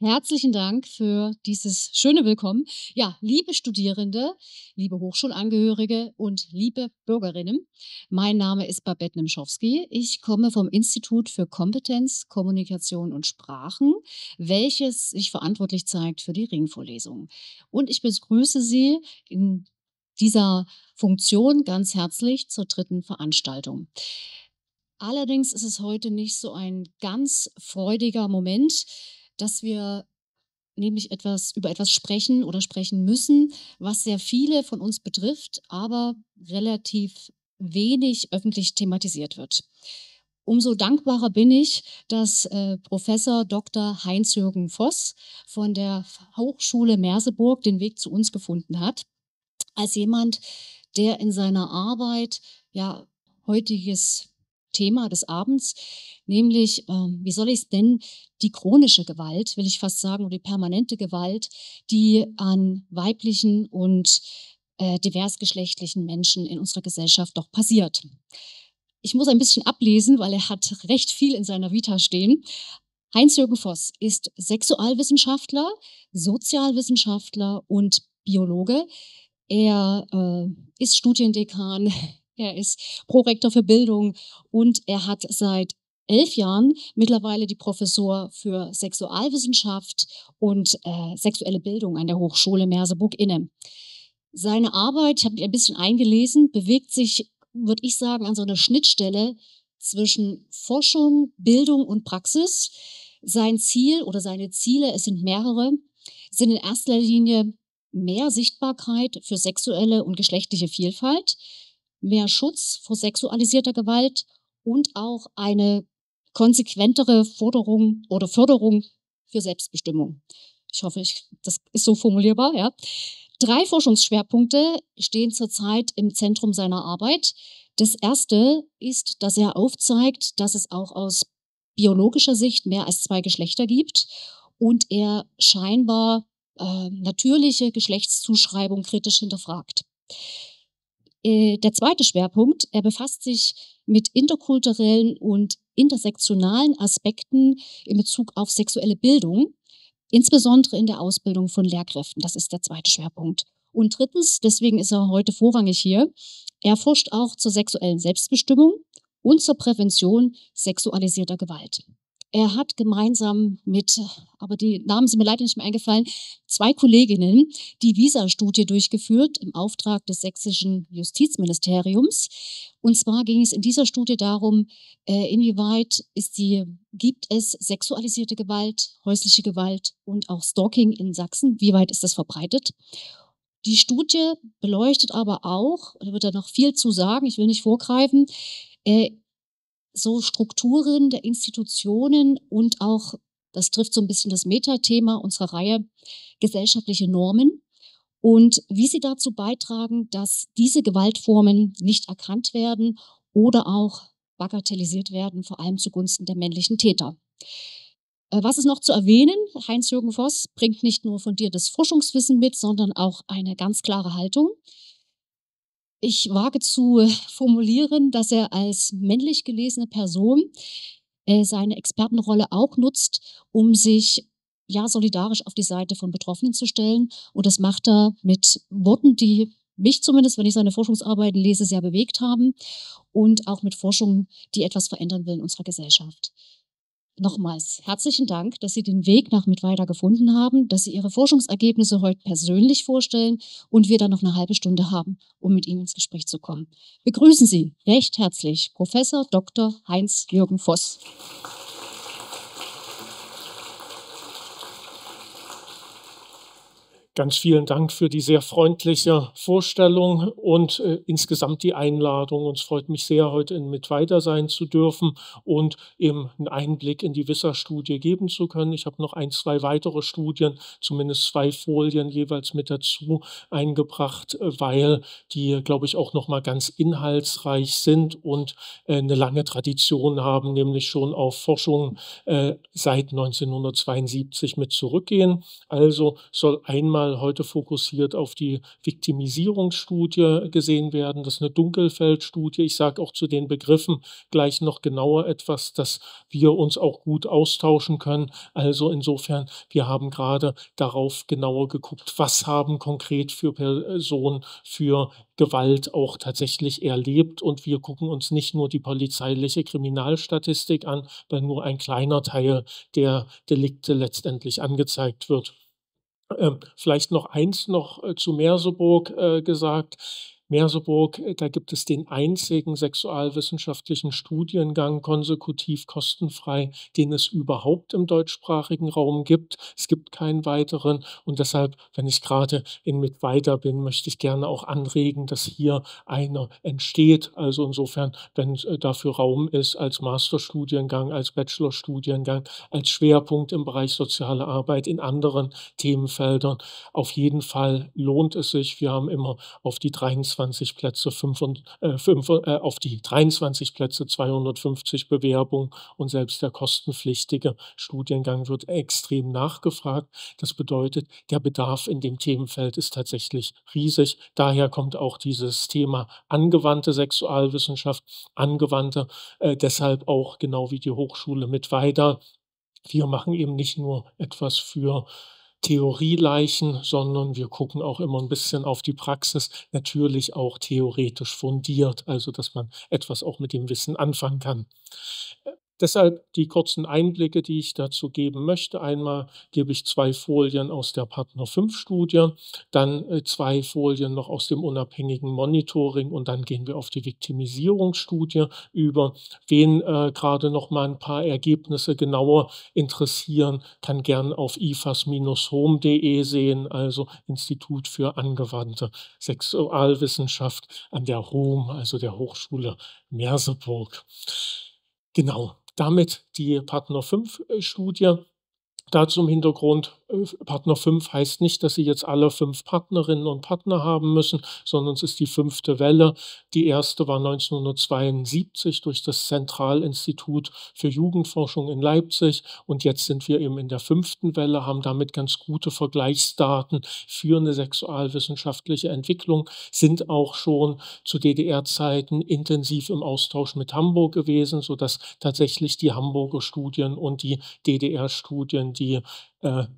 Herzlichen Dank für dieses schöne Willkommen. Ja, liebe Studierende, liebe Hochschulangehörige und liebe Bürgerinnen, mein Name ist Babette Nimschowski. Ich komme vom Institut für Kompetenz, Kommunikation und Sprachen, welches sich verantwortlich zeigt für die Ringvorlesungen. Und ich begrüße Sie in dieser Funktion ganz herzlich zur dritten Veranstaltung. Allerdings ist es heute nicht so ein ganz freudiger Moment, dass wir nämlich über etwas sprechen oder sprechen müssen, was sehr viele von uns betrifft, aber relativ wenig öffentlich thematisiert wird. Umso dankbarer bin ich, dass Professor Dr. Heinz-Jürgen Voss von der Hochschule Merseburg den Weg zu uns gefunden hat, als jemand, der in seiner Arbeit ja heutiges Thema des Abends, nämlich, wie soll ich es nennen, die chronische Gewalt, will ich fast sagen, oder die permanente Gewalt, die an weiblichen und diversgeschlechtlichen Menschen in unserer Gesellschaft doch passiert. Ich muss ein bisschen ablesen, weil er hat recht viel in seiner Vita stehen. Heinz-Jürgen Voss ist Sexualwissenschaftler, Sozialwissenschaftler und Biologe. Er ist Studiendekan, er ist Prorektor für Bildung und er hat seit 11 Jahren mittlerweile die Professur für Sexualwissenschaft und sexuelle Bildung an der Hochschule Merseburg inne. Seine Arbeit, ich habe mich ein bisschen eingelesen, bewegt sich, würde ich sagen, an so einer Schnittstelle zwischen Forschung, Bildung und Praxis. Sein Ziel oder seine Ziele, es sind mehrere, sind in erster Linie mehr Sichtbarkeit für sexuelle und geschlechtliche Vielfalt, mehr Schutz vor sexualisierter Gewalt und auch eine konsequentere Forderung oder Förderung für Selbstbestimmung. Ich hoffe, das ist so formulierbar, ja. 3 Forschungsschwerpunkte stehen zurzeit im Zentrum seiner Arbeit. Das erste ist, dass er aufzeigt, dass es auch aus biologischer Sicht mehr als 2 Geschlechter gibt und er scheinbar natürliche Geschlechtszuschreibung kritisch hinterfragt. Der zweite Schwerpunkt, er befasst sich mit interkulturellen und intersektionalen Aspekten in Bezug auf sexuelle Bildung, insbesondere in der Ausbildung von Lehrkräften. Das ist der zweite Schwerpunkt. Und drittens, deswegen ist er heute vorrangig hier, er forscht auch zur sexuellen Selbstbestimmung und zur Prävention sexualisierter Gewalt. Er hat gemeinsam mit, aber die Namen sind mir leider nicht mehr eingefallen, 2 Kolleginnen die Visa-Studie durchgeführt im Auftrag des sächsischen Justizministeriums. Und zwar ging es in dieser Studie darum, inwieweit gibt es sexualisierte Gewalt, häusliche Gewalt und auch Stalking in Sachsen, wie weit ist das verbreitet? Die Studie beleuchtet aber auch, da wird da noch viel zu sagen, ich will nicht vorgreifen, so Strukturen der Institutionen und auch, das trifft so ein bisschen das Metathema unserer Reihe, gesellschaftliche Normen und wie sie dazu beitragen, dass diese Gewaltformen nicht erkannt werden oder auch bagatellisiert werden, vor allem zugunsten der männlichen Täter. Was ist noch zu erwähnen? Heinz-Jürgen Voss bringt nicht nur fundiertes Forschungswissen mit, sondern auch eine ganz klare Haltung. Ich wage zu formulieren, dass er als männlich gelesene Person seine Expertenrolle auch nutzt, um sich ja solidarisch auf die Seite von Betroffenen zu stellen. Und das macht er mit Worten, die mich zumindest, wenn ich seine Forschungsarbeiten lese, sehr bewegt haben und auch mit Forschung, die etwas verändern will in unserer Gesellschaft. Nochmals herzlichen Dank, dass Sie den Weg nach Mittweida gefunden haben, dass Sie Ihre Forschungsergebnisse heute persönlich vorstellen und wir dann noch eine halbe Stunde haben, um mit Ihnen ins Gespräch zu kommen. Begrüßen Sie recht herzlich Professor Dr. Heinz-Jürgen Voss. Ganz vielen Dank für die sehr freundliche Vorstellung und insgesamt die Einladung. Uns freut mich sehr, heute in Mittweida sein zu dürfen und eben einen Einblick in die Visa-Studie geben zu können. Ich habe noch 1, 2 weitere Studien, zumindest 2 Folien jeweils mit dazu eingebracht, weil die, glaube ich, auch noch mal ganz inhaltsreich sind und eine lange Tradition haben, nämlich schon auf Forschung seit 1972 mit zurückgehen. Also soll einmal Fall heute fokussiert auf die Viktimisierungsstudie gesehen werden. Das ist eine Dunkelfeldstudie. Ich sage auch zu den Begriffen gleich noch genauer etwas, dass wir uns auch gut austauschen können. Also insofern, wir haben gerade darauf genauer geguckt, was haben konkret für Personen für Gewalt auch tatsächlich erlebt. Und wir gucken uns nicht nur die polizeiliche Kriminalstatistik an, weil nur ein kleiner Teil der Delikte letztendlich angezeigt wird. Vielleicht noch eins noch, zu Merseburg, gesagt. Merseburg, da gibt es den einzigen sexualwissenschaftlichen Studiengang konsekutiv kostenfrei, den es überhaupt im deutschsprachigen Raum gibt. Es gibt keinen weiteren und deshalb, wenn ich gerade in Mittweida bin, möchte ich gerne auch anregen, dass hier einer entsteht. Also insofern, wenn, dafür Raum ist als Masterstudiengang, als Bachelorstudiengang, als Schwerpunkt im Bereich soziale Arbeit in anderen Themenfeldern. Auf jeden Fall lohnt es sich. Wir haben immer auf die 23 Plätze auf die 23 Plätze 250 Bewerbungen und selbst der kostenpflichtige Studiengang wird extrem nachgefragt. Das bedeutet, der Bedarf in dem Themenfeld ist tatsächlich riesig. Daher kommt auch dieses Thema angewandte Sexualwissenschaft, angewandte, deshalb auch genau wie die Hochschule Mittweida. Wir machen eben nicht nur etwas für Theorieleichen, sondern wir gucken auch immer ein bisschen auf die Praxis, natürlich auch theoretisch fundiert, also dass man etwas auch mit dem Wissen anfangen kann. Deshalb die kurzen Einblicke, die ich dazu geben möchte. Einmal gebe ich 2 Folien aus der Partner-5-Studie, dann, 2 Folien noch aus dem unabhängigen Monitoring und dann gehen wir auf die Viktimisierungsstudie über. Wen, grade noch mal 'n paar Ergebnisse genauer interessieren, kann gern auf ifas-home.de sehen, also Institut für angewandte Sexualwissenschaft an der HOM, also der Hochschule Merseburg. Genau, damit die Partner 5 Studie. Da zum Hintergrund, Partner 5 heißt nicht, dass Sie jetzt alle 5 Partnerinnen und Partner haben müssen, sondern es ist die fünfte Welle. Die erste war 1972 durch das Zentralinstitut für Jugendforschung in Leipzig und jetzt sind wir eben in der fünften Welle, haben damit ganz gute Vergleichsdaten für eine sexualwissenschaftliche Entwicklung, sind auch schon zu DDR-Zeiten intensiv im Austausch mit Hamburg gewesen, sodass tatsächlich die Hamburger Studien und die DDR-Studien, die,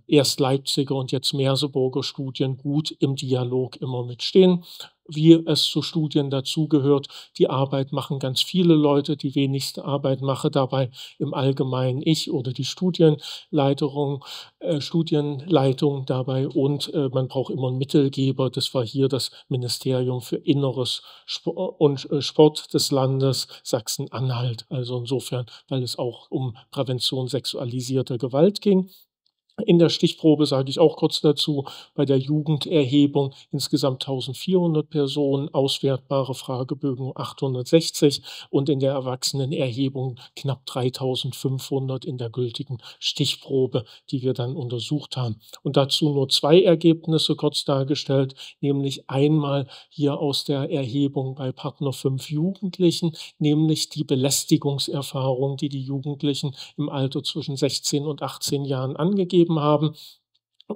erst Leipziger und jetzt Merseburger Studien gut im Dialog immer mitstehen. Wie es zu Studien dazugehört, die Arbeit machen ganz viele Leute, die wenigste Arbeit mache dabei im Allgemeinen ich oder die Studienleitung dabei und, man braucht immer einen Mittelgeber. Das war hier das Ministerium für Inneres und, Sport des Landes Sachsen-Anhalt. Also insofern, weil es auch um Prävention sexualisierter Gewalt ging. In der Stichprobe sage ich auch kurz dazu, bei der Jugenderhebung insgesamt 1.400 Personen, auswertbare Fragebögen 860 und in der Erwachsenenerhebung knapp 3.500 in der gültigen Stichprobe, die wir dann untersucht haben. Und dazu nur 2 Ergebnisse kurz dargestellt, nämlich einmal hier aus der Erhebung bei Partner 5 Jugendlichen, nämlich die Belästigungserfahrung, die die Jugendlichen im Alter zwischen 16 und 18 Jahren angegeben haben.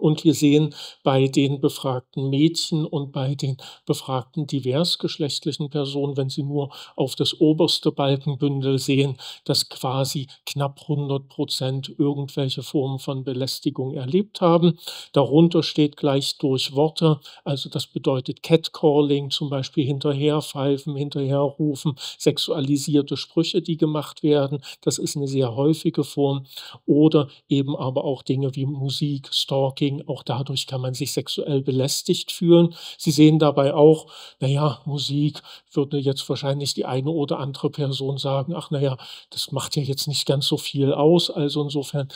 Und wir sehen bei den befragten Mädchen und bei den befragten diversgeschlechtlichen Personen, wenn Sie nur auf das oberste Balkenbündel sehen, dass quasi knapp 100% irgendwelche Formen von Belästigung erlebt haben. Darunter steht gleich durch Worte, also das bedeutet Catcalling, zum Beispiel hinterherpfeifen, hinterherrufen, sexualisierte Sprüche, die gemacht werden. Das ist eine sehr häufige Form. Oder eben aber auch Dinge wie Musik, Stalking, auch dadurch kann man sich sexuell belästigt fühlen. Sie sehen dabei auch, na ja, Musik würde jetzt wahrscheinlich die eine oder andere Person sagen: „Ach na ja, das macht ja jetzt nicht ganz so viel aus.“ Also insofern,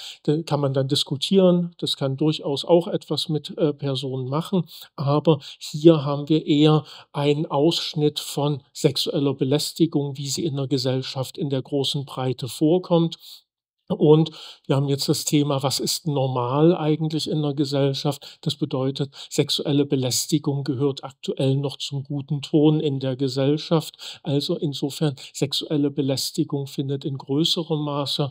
kann man dann diskutieren. Das kann durchaus auch etwas mit, Personen machen. Aber hier haben wir eher einen Ausschnitt von sexueller Belästigung, wie sie in der Gesellschaft in der großen Breite vorkommt. Und wir haben jetzt das Thema, was ist normal eigentlich in der Gesellschaft? Das bedeutet, sexuelle Belästigung gehört aktuell noch zum guten Ton in der Gesellschaft. Also insofern, sexuelle Belästigung findet in größerem Maße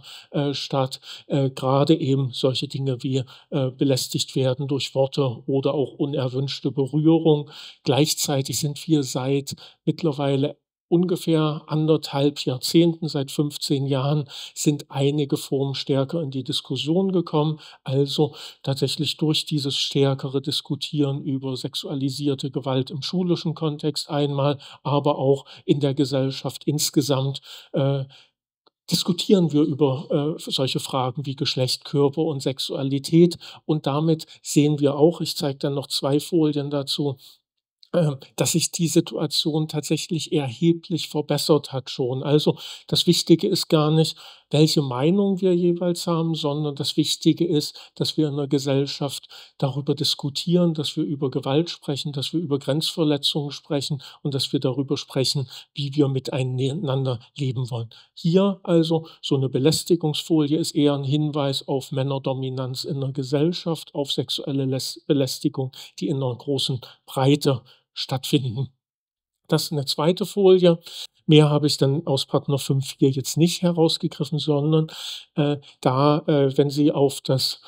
statt. Gerade eben solche Dinge wie belästigt werden durch Worte oder auch unerwünschte Berührung. Gleichzeitig sind wir seit mittlerweile ungefähr 1,5 Jahrzehnten, seit 15 Jahren, sind einige Formen stärker in die Diskussion gekommen. Also tatsächlich durch dieses stärkere Diskutieren über sexualisierte Gewalt im schulischen Kontext einmal, aber auch in der Gesellschaft insgesamt, diskutieren wir über solche Fragen wie Geschlecht, Körper und Sexualität. Und damit sehen wir auch, ich zeige dann noch 2 Folien dazu, dass sich die Situation tatsächlich erheblich verbessert hat schon. Also, das Wichtige ist gar nicht, welche Meinung wir jeweils haben, sondern das Wichtige ist, dass wir in der Gesellschaft darüber diskutieren, dass wir über Gewalt sprechen, dass wir über Grenzverletzungen sprechen und dass wir darüber sprechen, wie wir miteinander leben wollen. Hier also so eine Belästigungsfolie ist eher ein Hinweis auf Männerdominanz in der Gesellschaft, auf sexuelle Belästigung, die in einer großen Breite stattfinden. Das ist 'ne zweite Folie. Mehr habe ich dann aus Partner 5 hier jetzt nicht herausgegriffen, sondern, wenn Sie auf das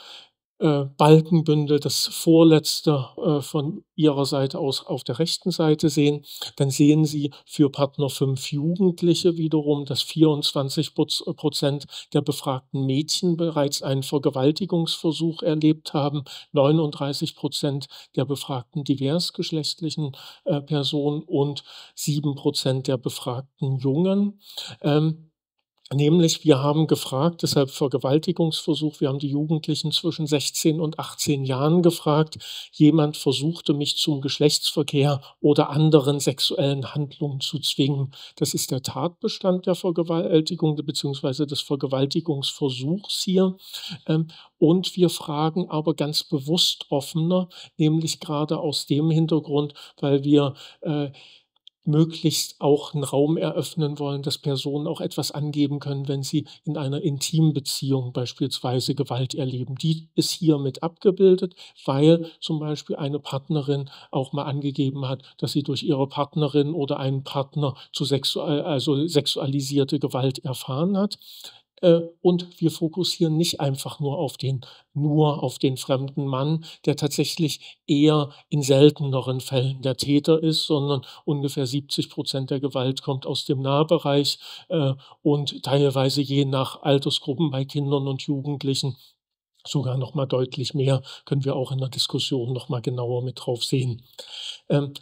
Balkenbündel, das vorletzte, von Ihrer Seite aus auf der rechten Seite sehen, dann sehen Sie für Partner 5 Jugendliche wiederum, dass 24% der befragten Mädchen bereits einen Vergewaltigungsversuch erlebt haben, 39% der befragten diversgeschlechtlichen, Personen und 7% der befragten Jungen. Ähm, Nämlich, wir haben gefragt, deshalb Vergewaltigungsversuch, wir haben die Jugendlichen zwischen 16 und 18 Jahren gefragt. Jemand versuchte mich zum Geschlechtsverkehr oder anderen sexuellen Handlungen zu zwingen. Das ist der Tatbestand der Vergewaltigung beziehungsweise des Vergewaltigungsversuchs hier. Und wir fragen aber ganz bewusst offener, nämlich gerade aus dem Hintergrund, weil wir möglichst auch 'n Raum eröffnen wollen, dass Personen auch etwas angeben können, wenn sie in einer Intimbeziehung beispielsweise Gewalt erleben. Die ist hier mit abgebildet, weil zum Beispiel eine Partnerin auch mal angegeben hat, dass sie durch ihre Partnerin oder einen Partner zu sexualisierte Gewalt erfahren hat. Und wir fokussieren nicht einfach nur auf den fremden Mann, der tatsächlich eher in selteneren Fällen der Täter ist, sondern ungefähr 70% der Gewalt kommt aus dem Nahbereich, und teilweise je nach Altersgruppen bei Kindern und Jugendlichen sogar noch mal deutlich mehr, können wir auch in der Diskussion noch mal genauer mit drauf sehen. Ähm,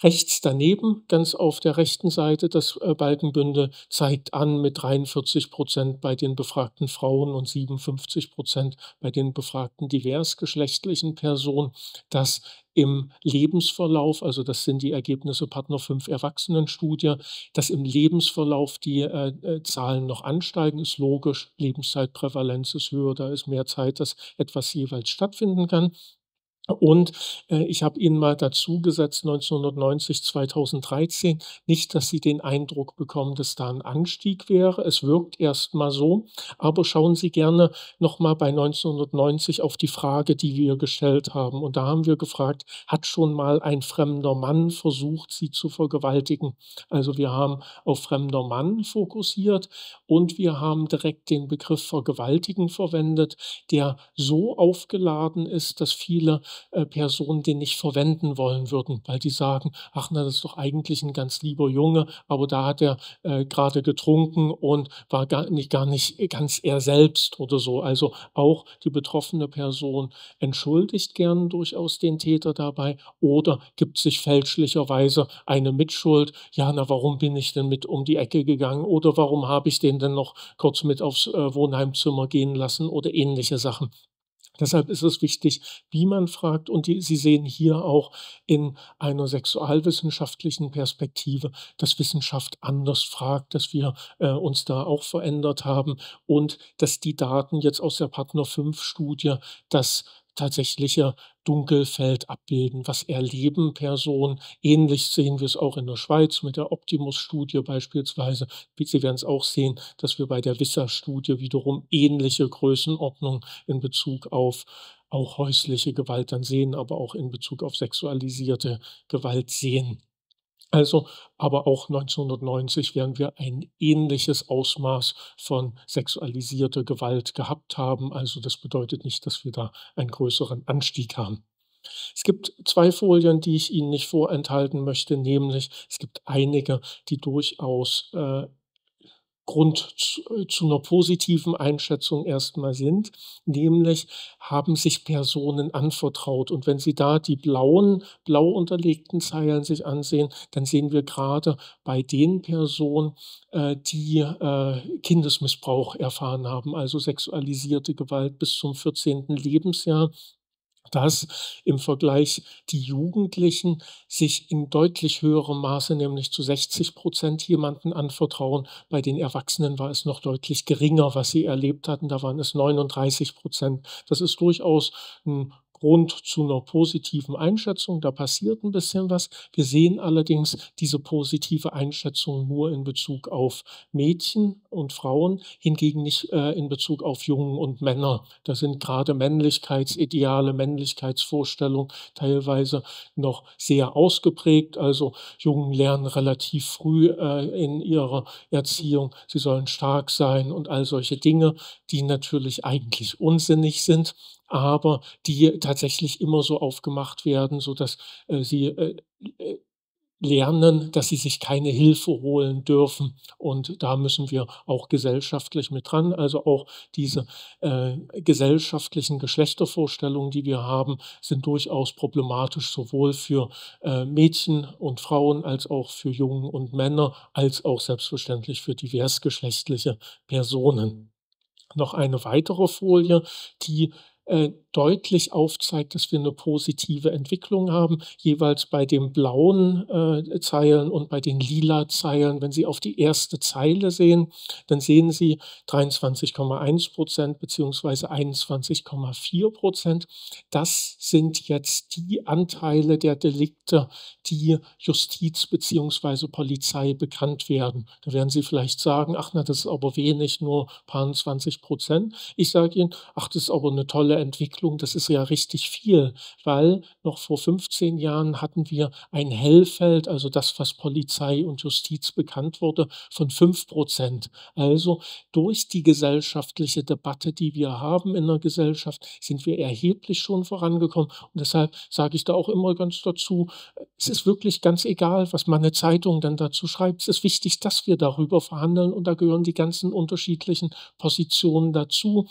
Rechts daneben, ganz auf der rechten Seite, das Balkenbündel zeigt an mit 43% bei den befragten Frauen und 57% bei den befragten diversgeschlechtlichen Personen, dass im Lebensverlauf, also das sind die Ergebnisse Partner 5 Erwachsenenstudie, dass im Lebensverlauf die Zahlen noch ansteigen, ist logisch. Lebenszeitprävalenz ist höher, da ist mehr Zeit, dass etwas jeweils stattfinden kann. Und, ich habe Ihnen mal dazu gesetzt 1990, 2013, nicht, dass Sie den Eindruck bekommen, dass da 'n Anstieg wäre. Es wirkt erst mal so, aber schauen Sie gerne noch mal bei 1990 auf die Frage, die wir gestellt haben. Und da haben wir gefragt: „Hat schon mal ein fremder Mann versucht, Sie zu vergewaltigen?“ Also, wir haben auf fremder Mann fokussiert und wir haben direkt den Begriff vergewaltigen verwendet, der so aufgeladen ist, dass viele Personen den nicht verwenden wollen würden, weil die sagen: „Ach na, das ist doch eigentlich ein ganz lieber Junge, aber da hat er, grade getrunken und war gar nicht ganz er selbst“ oder so. Also, auch die betroffene Person entschuldigt gern durchaus den Täter dabei oder gibt sich fälschlicherweise eine Mitschuld. „Ja, na, warum bin ich denn mit um die Ecke gegangen oder warum habe ich den denn noch kurz mit aufs, Wohnheimzimmer gehen lassen“ oder ähnliche Sachen. Deshalb ist es wichtig, wie man fragt und Sie sehen hier auch in einer sexualwissenschaftlichen Perspektive, dass Wissenschaft anders fragt, dass wir, uns da auch verändert haben und dass die Daten jetzt aus der Partner 5 Studie das tatsächliche Dunkelfeld abbilden. Was erleben Personen? Ähnlich sehen wir es auch in der Schweiz mit der Optimus-Studie beispielsweise. Sie werden es auch sehen, dass wir bei der Visser-Studie wiederum ähnliche Größenordnung in Bezug auf auch häusliche Gewalt dann sehen, aber auch in Bezug auf sexualisierte Gewalt sehen. Also, aber auch 1990 werden wir ein ähnliches Ausmaß von sexualisierter Gewalt gehabt haben. Also, das bedeutet nicht, dass wir da einen größeren Anstieg haben. Es gibt 2 Folien, die ich Ihnen nicht vorenthalten möchte, nämlich es gibt einige, die durchaus, Grund zu 'ner positiven Einschätzung erstmal sind, nämlich haben sich Personen anvertraut. Und wenn Sie da die blau unterlegten Zeilen sich ansehen, dann sehen wir gerade bei den Personen, die, Kindesmissbrauch erfahren haben, also sexualisierte Gewalt bis zum 14. Lebensjahr, dass im Vergleich die Jugendlichen sich in deutlich höherem Maße, nämlich zu 60% jemanden anvertrauen. Bei den Erwachsenen war es noch deutlich geringer, was sie erlebt hatten, da waren es 39%. Das ist durchaus ein Grund zu einer positiven Einschätzung. Da passiert ein bisschen was. Wir sehen allerdings diese positive Einschätzung nur in Bezug auf Mädchen und Frauen, hingegen nicht, in Bezug auf Jungen und Männer. Da sind gerade Männlichkeitsideale, Männlichkeitsvorstellungen teilweise noch sehr ausgeprägt. Also, Jungen lernen relativ früh, in ihrer Erziehung, sie sollen stark sein und all solche Dinge, die natürlich eigentlich unsinnig sind, aber die tatsächlich immer so aufgemacht werden, sodass, sie, äh, lernen, dass sie sich keine Hilfe holen dürfen. Und da müssen wir auch gesellschaftlich mit dran. Also auch diese, gesellschaftlichen Geschlechtervorstellungen, die wir haben, sind durchaus problematisch, sowohl für, Mädchen und Frauen als auch für Jungen und Männer, als auch selbstverständlich für diversgeschlechtliche Personen. Noch eine weitere Folie, die, deutlich aufzeigt, dass wir eine positive Entwicklung haben, jeweils bei den blauen, Zeilen und bei den lila Zeilen. Wenn Sie auf die erste Zeile sehen, dann sehen Sie 23,1% beziehungsweise 21,4%. Das sind jetzt die Anteile der Delikte, die Justiz beziehungsweise Polizei bekannt werden. Da werden Sie vielleicht sagen: „Ach na, das ist aber wenig, nur paar 20%." Ich sage Ihnen: „Ach, das ist aber eine tolle Entwicklung, das ist ja richtig viel", weil noch vor 15 Jahren hatten wir ein Hellfeld, also das, was Polizei und Justiz bekannt wurde, von 5%. Also, durch die gesellschaftliche Debatte, die wir haben in der Gesellschaft, sind wir erheblich schon vorangekommen. Und deshalb sage ich da auch immer ganz dazu, es ist wirklich ganz egal, was mal 'ne Zeitung dann dazu schreibt. Es ist wichtig, dass wir darüber verhandeln, und da gehören die ganzen unterschiedlichen Positionen dazu.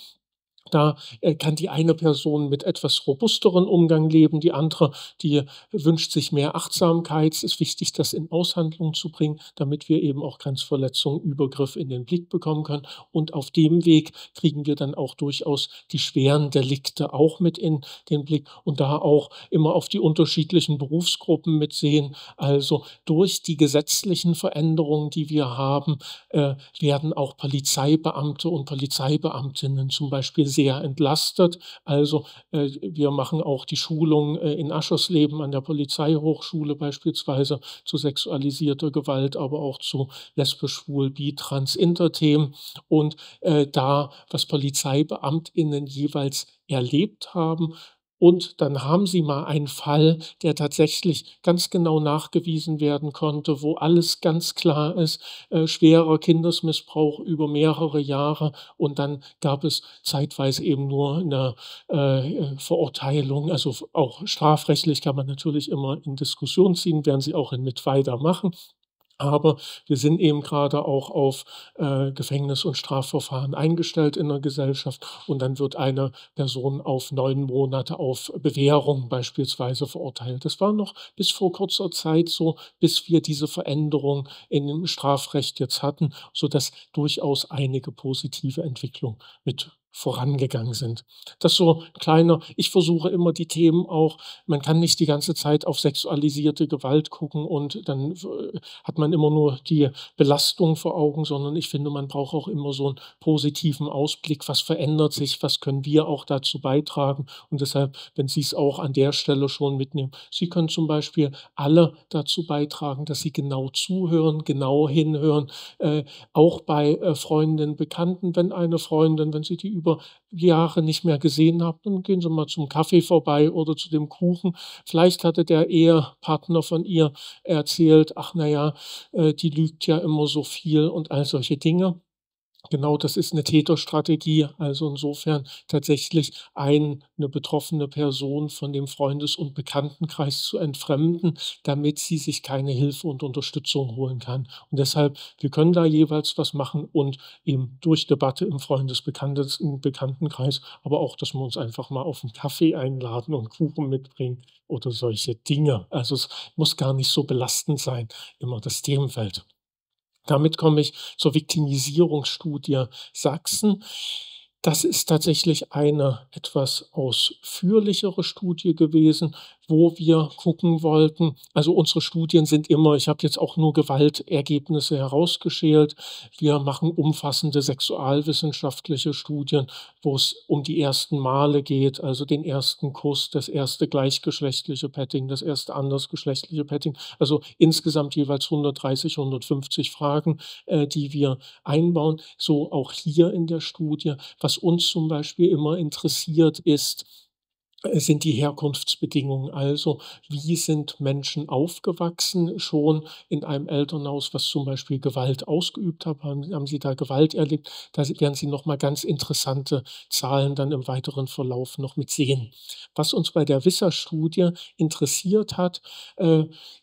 Da, kann die eine Person mit etwas robusteren Umgang leben, die andere, die wünscht sich mehr Achtsamkeit. Es ist wichtig, das in Aushandlung zu bringen, damit wir eben auch Grenzverletzung, Übergriff in den Blick bekommen können. Und auf dem Weg kriegen wir dann auch durchaus die schweren Delikte auch mit in den Blick und da auch immer auf die unterschiedlichen Berufsgruppen mitsehen. Also, durch die gesetzlichen Veränderungen, die wir haben, werden auch Polizeibeamte und Polizeibeamtinnen zum Beispiel sehr entlastet. Also, wir machen auch die Schulung, in Aschersleben an der Polizeihochschule beispielsweise zu sexualisierter Gewalt, aber auch zu lesbisch, schwul, bi, trans, Interthemen. Und, da, was PolizeibeamtInnen jeweils erlebt haben, und dann haben sie mal einen Fall, der tatsächlich ganz genau nachgewiesen werden konnte, wo alles ganz klar ist, schwerer Kindesmissbrauch über mehrere Jahre, und dann gab es zeitweise eben nur 'ne, Verurteilung. Also, auch strafrechtlich kann man natürlich immer in Diskussion ziehen, werden sie auch in Mittweida machen. Aber wir sind eben gerade auch auf, Gefängnis und Strafverfahren eingestellt in der Gesellschaft, und dann wird eine Person auf 9 Monate auf Bewährung beispielsweise verurteilt. Das war noch bis vor kurzer Zeit so, bis wir diese Veränderung in dem Strafrecht jetzt hatten, sodass durchaus einige positive Entwicklung mit vorangegangen sind. Das so 'n kleiner ich versuche immer die Themen auch man kann nicht die ganze Zeit auf sexualisierte Gewalt gucken und dann hat man immer nur die Belastung vor Augen, sondern ich finde, man braucht auch immer so 'n positiven Ausblick. Was verändert sich? Was können wir auch dazu beitragen? Und deshalb, wenn Sie's auch an der Stelle schon mitnehmen. Sie können zum Beispiel alle dazu beitragen, dass Sie genau zuhören, genau hinhören, auch bei, Freundinnen, Bekannten, wenn Sie die über Jahre nicht mehr gesehen haben, dann gehen Sie mal zum Kaffee vorbei oder zu dem Kuchen. Vielleicht hatte der Ehepartner von ihr erzählt: „Ach na ja, die lügt ja immer so viel“ und all solche Dinge. Genau, das ist 'ne Täterstrategie. Also, insofern tatsächlich eine betroffene Person von dem Freundes und Bekanntenkreis zu entfremden, damit sie sich keine Hilfe und Unterstützung holen kann. Und deshalb, wir können da jeweils was machen und eben durch Debatte im Bekanntenkreis, aber auch, dass wir uns einfach mal auf 'n Kaffee einladen und Kuchen mitbringen oder solche Dinge. Also, es muss gar nicht so belastend sein, immer das Themenfeld. Damit komme ich zur Viktimisierungsstudie Sachsen. Das ist tatsächlich eine etwas ausführlichere Studie gewesen, wo wir gucken wollten also, unsere Studien sind immer ich habe jetzt auch nur Gewaltergebnisse herausgeschält. Wir machen umfassende sexualwissenschaftliche Studien, wo es um die ersten Male geht, also den ersten Kuss, das erste gleichgeschlechtliche Petting, das erste andersgeschlechtliche Petting. Also, insgesamt jeweils 130, 150 Fragen, die wir einbauen. So auch hier in der Studie. Was uns zum Beispiel immer interessiert ist sind die Herkunftsbedingungen. Also, wie sind Menschen aufgewachsen schon in einem Elternhaus, was zum Beispiel Gewalt ausgeübt hat? Haben sie da Gewalt erlebt? Da werden Sie noch mal ganz interessante Zahlen dann im weiteren Verlauf noch mit sehen. Was uns bei der Visser-Studie interessiert hat,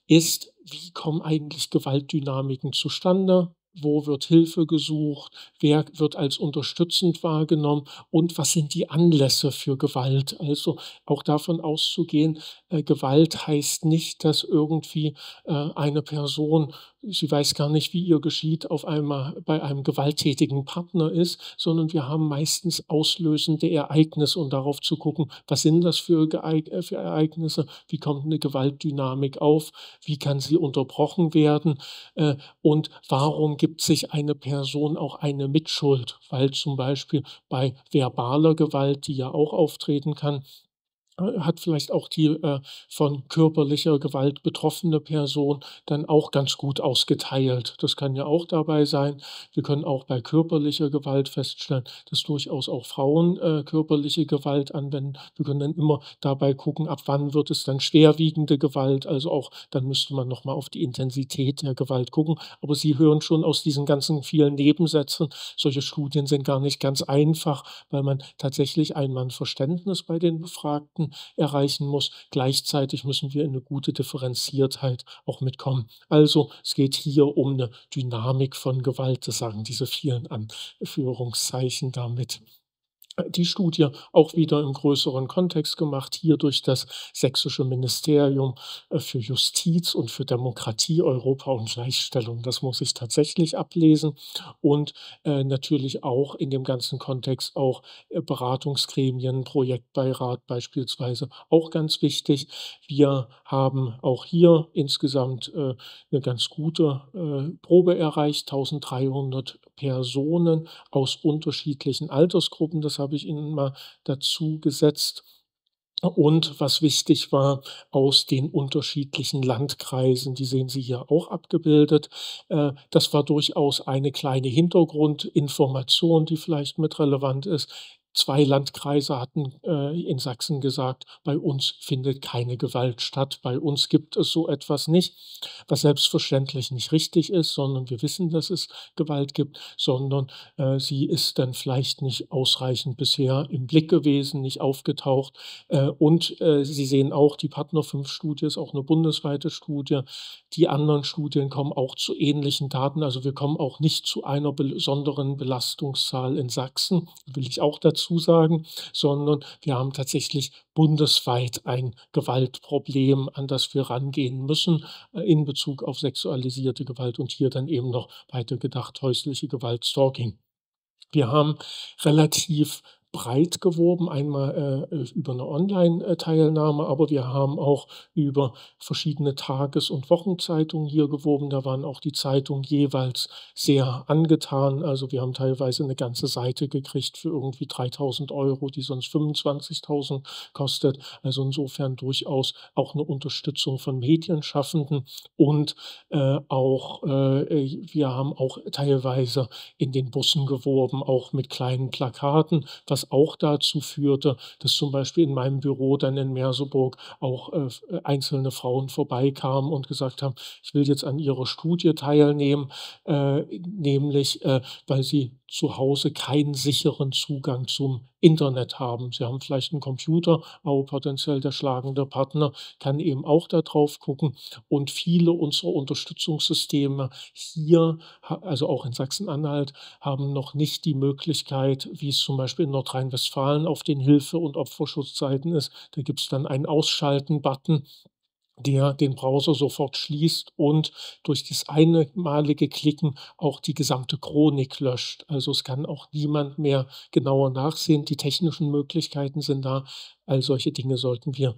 ist, wie kommen eigentlich Gewaltdynamiken zustande? Wo wird Hilfe gesucht? Wer wird als unterstützend wahrgenommen? Und was sind die Anlässe für Gewalt? Also, auch davon auszugehen, Gewalt heißt nicht, dass irgendwie, eine Person sie weiß gar nicht, wie ihr geschieht, auf einmal bei einem gewalttätigen Partner ist, sondern wir haben meistens auslösende Ereignisse und darauf zu gucken, was sind das für Ereignisse? Wie kommt 'ne Gewaltdynamik auf? Wie kann sie unterbrochen werden? Und warum gibt sich eine Person auch eine Mitschuld? Weil zum Beispiel bei verbaler Gewalt, die ja auch auftreten kann, hat vielleicht auch die, von körperlicher Gewalt betroffene Person dann auch ganz gut ausgeteilt. Das kann ja auch dabei sein. Wir können auch bei körperlicher Gewalt feststellen, dass durchaus auch Frauen, körperliche Gewalt anwenden. Wir können dann immer dabei gucken, ab wann wird es dann schwerwiegende Gewalt. Also auch dann müsste man noch mal auf die Intensität der Gewalt gucken. Aber Sie hören schon aus diesen ganzen vielen Nebensätzen, solche Studien sind gar nicht ganz einfach, weil man tatsächlich einmal 'n Verständnis bei den Befragten erreichen muss. Gleichzeitig müssen wir in 'ne gute Differenziertheit auch mitkommen. Also, es geht hier um 'ne Dynamik von Gewalt, das sagen diese vielen Anführungszeichen damit. Die Studie auch wieder im größeren Kontext gemacht, hier durch das Sächsische Ministerium, für Justiz und für Demokratie, Europa und Gleichstellung. Das muss ich tatsächlich ablesen und, natürlich auch in dem ganzen Kontext auch, Beratungsgremien, Projektbeirat beispielsweise, auch ganz wichtig. Wir haben auch hier insgesamt, 'ne ganz gute, Probe erreicht, 1.300 Personen aus unterschiedlichen Altersgruppen. Das habe ich Ihnen mal dazu gesetzt. Und was wichtig war, aus den unterschiedlichen Landkreisen, die sehen Sie hier auch abgebildet. Das war durchaus eine kleine Hintergrundinformation, die vielleicht mit relevant ist. 2 Landkreise hatten, in Sachsen gesagt: „Bei uns findet keine Gewalt statt. Bei uns gibt es so etwas nicht“, was selbstverständlich nicht richtig ist, sondern wir wissen, dass es Gewalt gibt, sondern, sie ist dann vielleicht nicht ausreichend bisher im Blick gewesen, nicht aufgetaucht. Und, Sie sehen auch, die Partner-5-Studie ist auch 'ne bundesweite Studie. Die anderen Studien kommen auch zu ähnlichen Daten. Also, wir kommen auch nicht zu einer besonderen Belastungszahl in Sachsen, will ich auch dazu sagen, sondern wir haben tatsächlich bundesweit ein Gewaltproblem, an das wir rangehen müssen, in Bezug auf sexualisierte Gewalt und hier dann eben noch weitergedacht häusliche Gewalt, Stalking. Wir haben relativ breit geworben, einmal, über eine Online-Teilnahme, aber wir haben auch über verschiedene Tages und Wochenzeitungen hier geworben. Da waren auch die Zeitungen jeweils sehr angetan. Also, wir haben teilweise eine ganze Seite gekriegt für irgendwie 3.000 €, die sonst 25.000 kostet. Also, insofern durchaus auch eine Unterstützung von Medienschaffenden und, wir haben auch teilweise in den Bussen geworben, auch mit kleinen Plakaten, was auch dazu führte, dass zum Beispiel in meinem Büro dann in Merseburg auch, einzelne Frauen vorbeikamen und gesagt haben: „Ich will jetzt an Ihrer Studie teilnehmen", nämlich, weil sie zu Hause keinen sicheren Zugang zum Internet haben. Sie haben vielleicht einen Computer, aber potenziell der schlagende Partner kann eben auch da drauf gucken. Und viele unserer Unterstützungssysteme hier, also auch in Sachsen-Anhalt, haben noch nicht die Möglichkeit, wie es zum Beispiel in Nordrhein-Westfalen auf den Hilfe- und Opferschutzseiten ist. Da gibt es dann einen Ausschalten-Button, der den Browser sofort schließt und durch das einmalige Klicken auch die gesamte Chronik löscht. Also, es kann auch niemand mehr genauer nachsehen. Die technischen Möglichkeiten sind da. All solche Dinge sollten wir,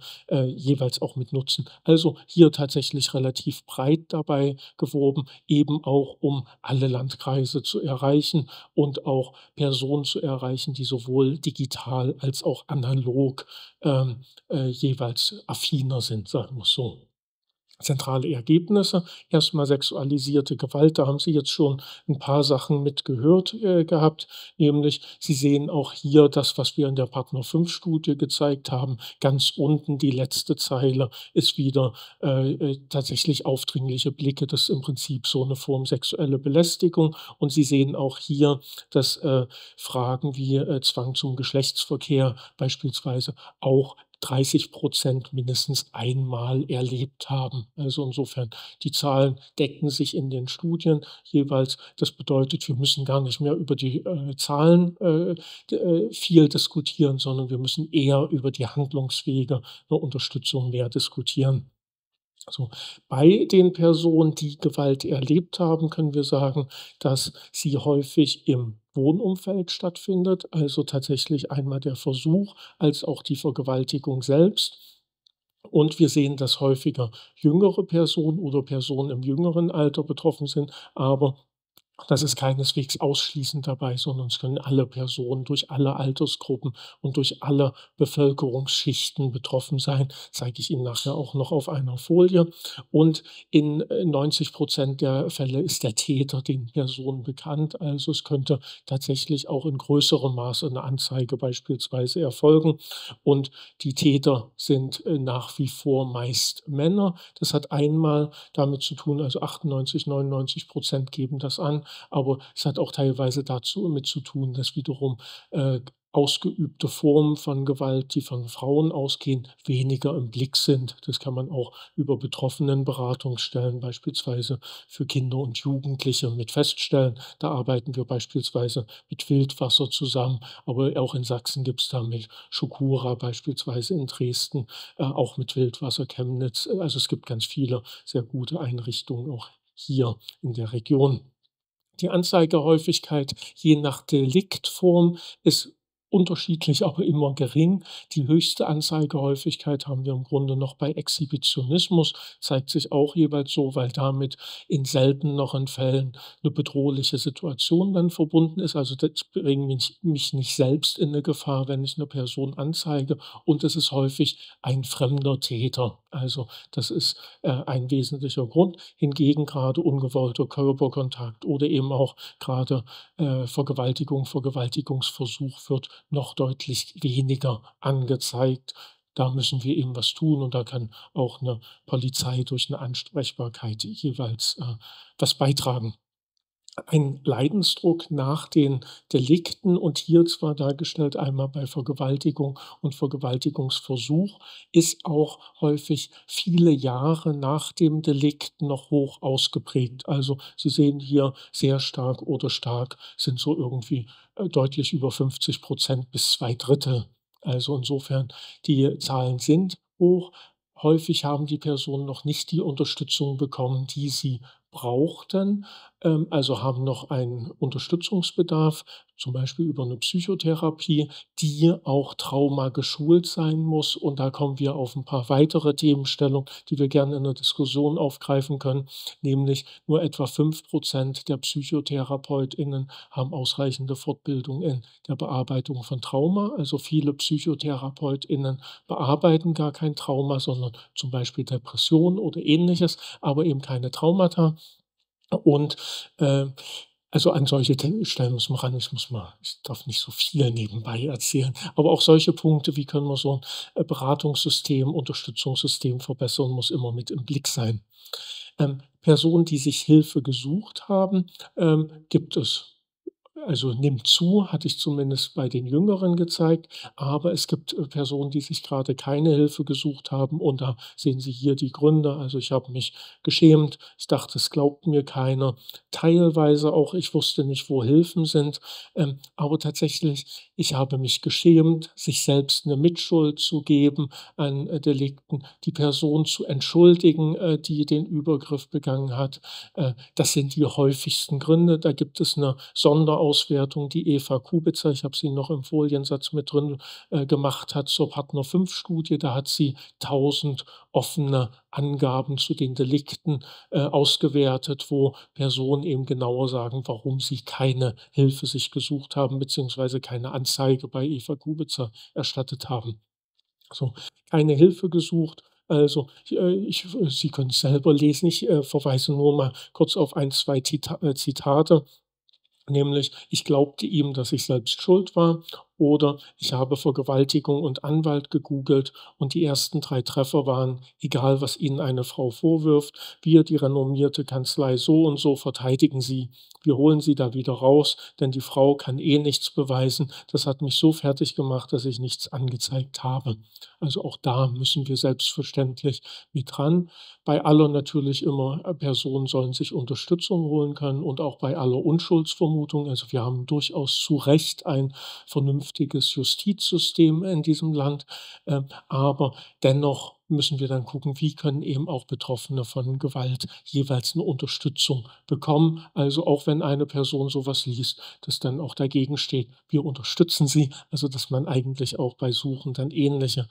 jeweils auch mit nutzen. Also, hier tatsächlich relativ breit dabei geworben, eben auch um alle Landkreise zu erreichen und auch Personen zu erreichen, die sowohl digital als auch analog, jeweils affiner sind, sagen wir's so. Zentrale Ergebnisse: erstmal sexualisierte Gewalt, da haben Sie jetzt schon ein paar Sachen mit gehört, gehabt, nämlich Sie sehen auch hier das, was wir in der Partner-5-Studie gezeigt haben. Ganz unten die letzte Zeile ist wieder, tatsächlich aufdringliche Blicke. Das ist im Prinzip so eine Form sexuelle Belästigung. Und Sie sehen auch hier, dass, Fragen wie, Zwang zum Geschlechtsverkehr beispielsweise auch 30% mindestens einmal erlebt haben. Also, insofern, die Zahlen decken sich in den Studien jeweils. Das bedeutet, wir müssen gar nicht mehr über die, Zahlen, viel diskutieren, sondern wir müssen eher über die Handlungswege der Unterstützung mehr diskutieren. Also, bei den Personen, die Gewalt erlebt haben, können wir sagen, dass sie häufig im Wohnumfeld stattfindet, also tatsächlich einmal der Versuch als auch die Vergewaltigung selbst. Und wir sehen, dass häufiger jüngere Personen oder Personen im jüngeren Alter betroffen sind, aber das ist keineswegs ausschließend dabei, sondern es können alle Personen durch alle Altersgruppen und durch alle Bevölkerungsschichten betroffen sein. Zeige ich Ihnen nachher auch noch auf einer Folie. Und in 90% der Fälle ist der Täter den Personen bekannt. Also, es könnte tatsächlich auch in größerem Maße eine Anzeige beispielsweise erfolgen. Und die Täter sind, nach wie vor meist Männer. Das hat einmal damit zu tun, also 98, 99% geben das an, aber es hat auch teilweise dazu mit zu tun, dass wiederum, ausgeübte Formen von Gewalt, die von Frauen ausgehen, weniger im Blick sind. Das kann man auch über Betroffenenberatungsstellen beispielsweise für Kinder und Jugendliche mit feststellen. Da arbeiten wir beispielsweise mit Wildwasser zusammen, aber auch in Sachsen gibt es da mit Schokura beispielsweise in Dresden, auch mit Wildwasser Chemnitz. Also, es gibt ganz viele sehr gute Einrichtungen auch hier in der Region. Die Anzeigehäufigkeit je nach Deliktform ist unterschiedlich, aber immer gering. Die höchste Anzeigehäufigkeit haben wir im Grunde noch bei Exhibitionismus, zeigt sich auch jeweils so, weil damit in selteneren Fällen eine bedrohliche Situation dann verbunden ist. Also, das bringt mich nicht selbst in 'ne Gefahr, wenn ich eine Person anzeige, und es ist häufig ein fremder Täter. Also, das ist, ein wesentlicher Grund. Hingegen gerade ungewollter Körperkontakt oder eben auch gerade Vergewaltigung, Vergewaltigungsversuch wird noch deutlich weniger angezeigt. Da müssen wir eben was tun, und da kann auch eine Polizei durch eine Ansprechbarkeit jeweils, was beitragen. Ein Leidensdruck nach den Delikten, und hier zwar dargestellt einmal bei Vergewaltigung und Vergewaltigungsversuch, ist auch häufig viele Jahre nach dem Delikt noch hoch ausgeprägt. Also, Sie sehen hier sehr stark oder stark sind so irgendwie, deutlich über 50% bis 2/3. Also, insofern, die Zahlen sind hoch. Häufig haben die Personen noch nicht die Unterstützung bekommen, die sie brauchten. also haben noch einen Unterstützungsbedarf, zum Beispiel über eine Psychotherapie, die auch traumageschult sein muss. Und da kommen wir auf ein paar weitere Themenstellungen, die wir gerne in der Diskussion aufgreifen können, nämlich nur etwa 5% der PsychotherapeutInnen haben ausreichende Fortbildung in der Bearbeitung von Trauma. Also, viele PsychotherapeutInnen bearbeiten gar kein Trauma, sondern zum Beispiel Depression oder Ähnliches, aber eben keine Traumata. Und, also, an solche Stellen muss man ran. Ich darf nicht so viel nebenbei erzählen, aber auch solche Punkte, wie können wir so 'n, Beratungssystem, Unterstützungssystem verbessern, muss immer mit im Blick sein. Personen, die sich Hilfe gesucht haben, gibt es. Also, nimmt zu, hatte ich zumindest bei den Jüngeren gezeigt, aber es gibt, Personen, die sich gerade keine Hilfe gesucht haben, und da sehen Sie hier die Gründe. Also, ich habe mich geschämt. Ich dachte, es glaubt mir keiner. Teilweise auch, ich wusste nicht, wo Hilfen sind, aber tatsächlich, ich habe mich geschämt, sich selbst eine Mitschuld zu geben an, Delikten, die Person zu entschuldigen, die den Übergriff begangen hat. Das sind die häufigsten Gründe. Da gibt es eine Sonderauswertung, die Eva Kubitzer, ich habe sie noch im Foliensatz mit drin, gemacht hat zur Partner-5-Studie. Da hat sie 1.000 offene Angaben zu den Delikten, ausgewertet, wo Personen eben genauer sagen, warum sie keine Hilfe sich gesucht haben, beziehungsweise keine Anzeige bei Eva Kubitzer erstattet haben. So, keine Hilfe gesucht. Also, Sie können es selber lesen. Ich, verweise nur mal kurz auf ein, 2 Zitate. Nämlich: „Ich glaubte ihm, dass ich selbst schuld war“, oder „Ich habe Vergewaltigung und Anwalt gegoogelt und die ersten 3 Treffer waren: ‚Egal, was Ihnen eine Frau vorwirft, wir, die renommierte Kanzlei so und so, verteidigen Sie. Wir holen Sie da wieder raus, denn die Frau kann eh nichts beweisen. Das hat mich so fertig gemacht, dass ich nichts angezeigt habe.“ Also, auch da müssen wir selbstverständlich mit ran. Bei aller natürlich immer, Personen sollen sich Unterstützung holen können, und auch bei aller Unschuldsvermutung. Also, wir haben durchaus zu Recht ein vernünftiges Justizsystem in diesem Land, aber dennoch müssen wir dann gucken, wie können eben auch Betroffene von Gewalt jeweils eine Unterstützung bekommen. Also, auch wenn eine Person sowas liest, dass dann auch dagegen steht: „Wir unterstützen Sie“, also, dass man eigentlich auch bei Suchen dann ähnliche,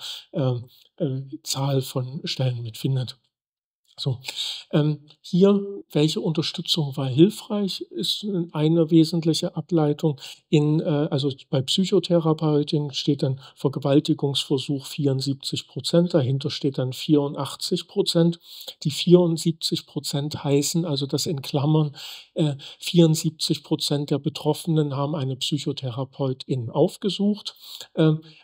Zahl von Stellen mitfindet. So, hier, welche Unterstützung war hilfreich, ist, eine wesentliche Ableitung. Also, bei Psychotherapeutin steht dann Vergewaltigungsversuch 74%, dahinter steht dann 84%. Die 74% heißen also, das in Klammern, 74% der Betroffenen haben eine Psychotherapeutin aufgesucht,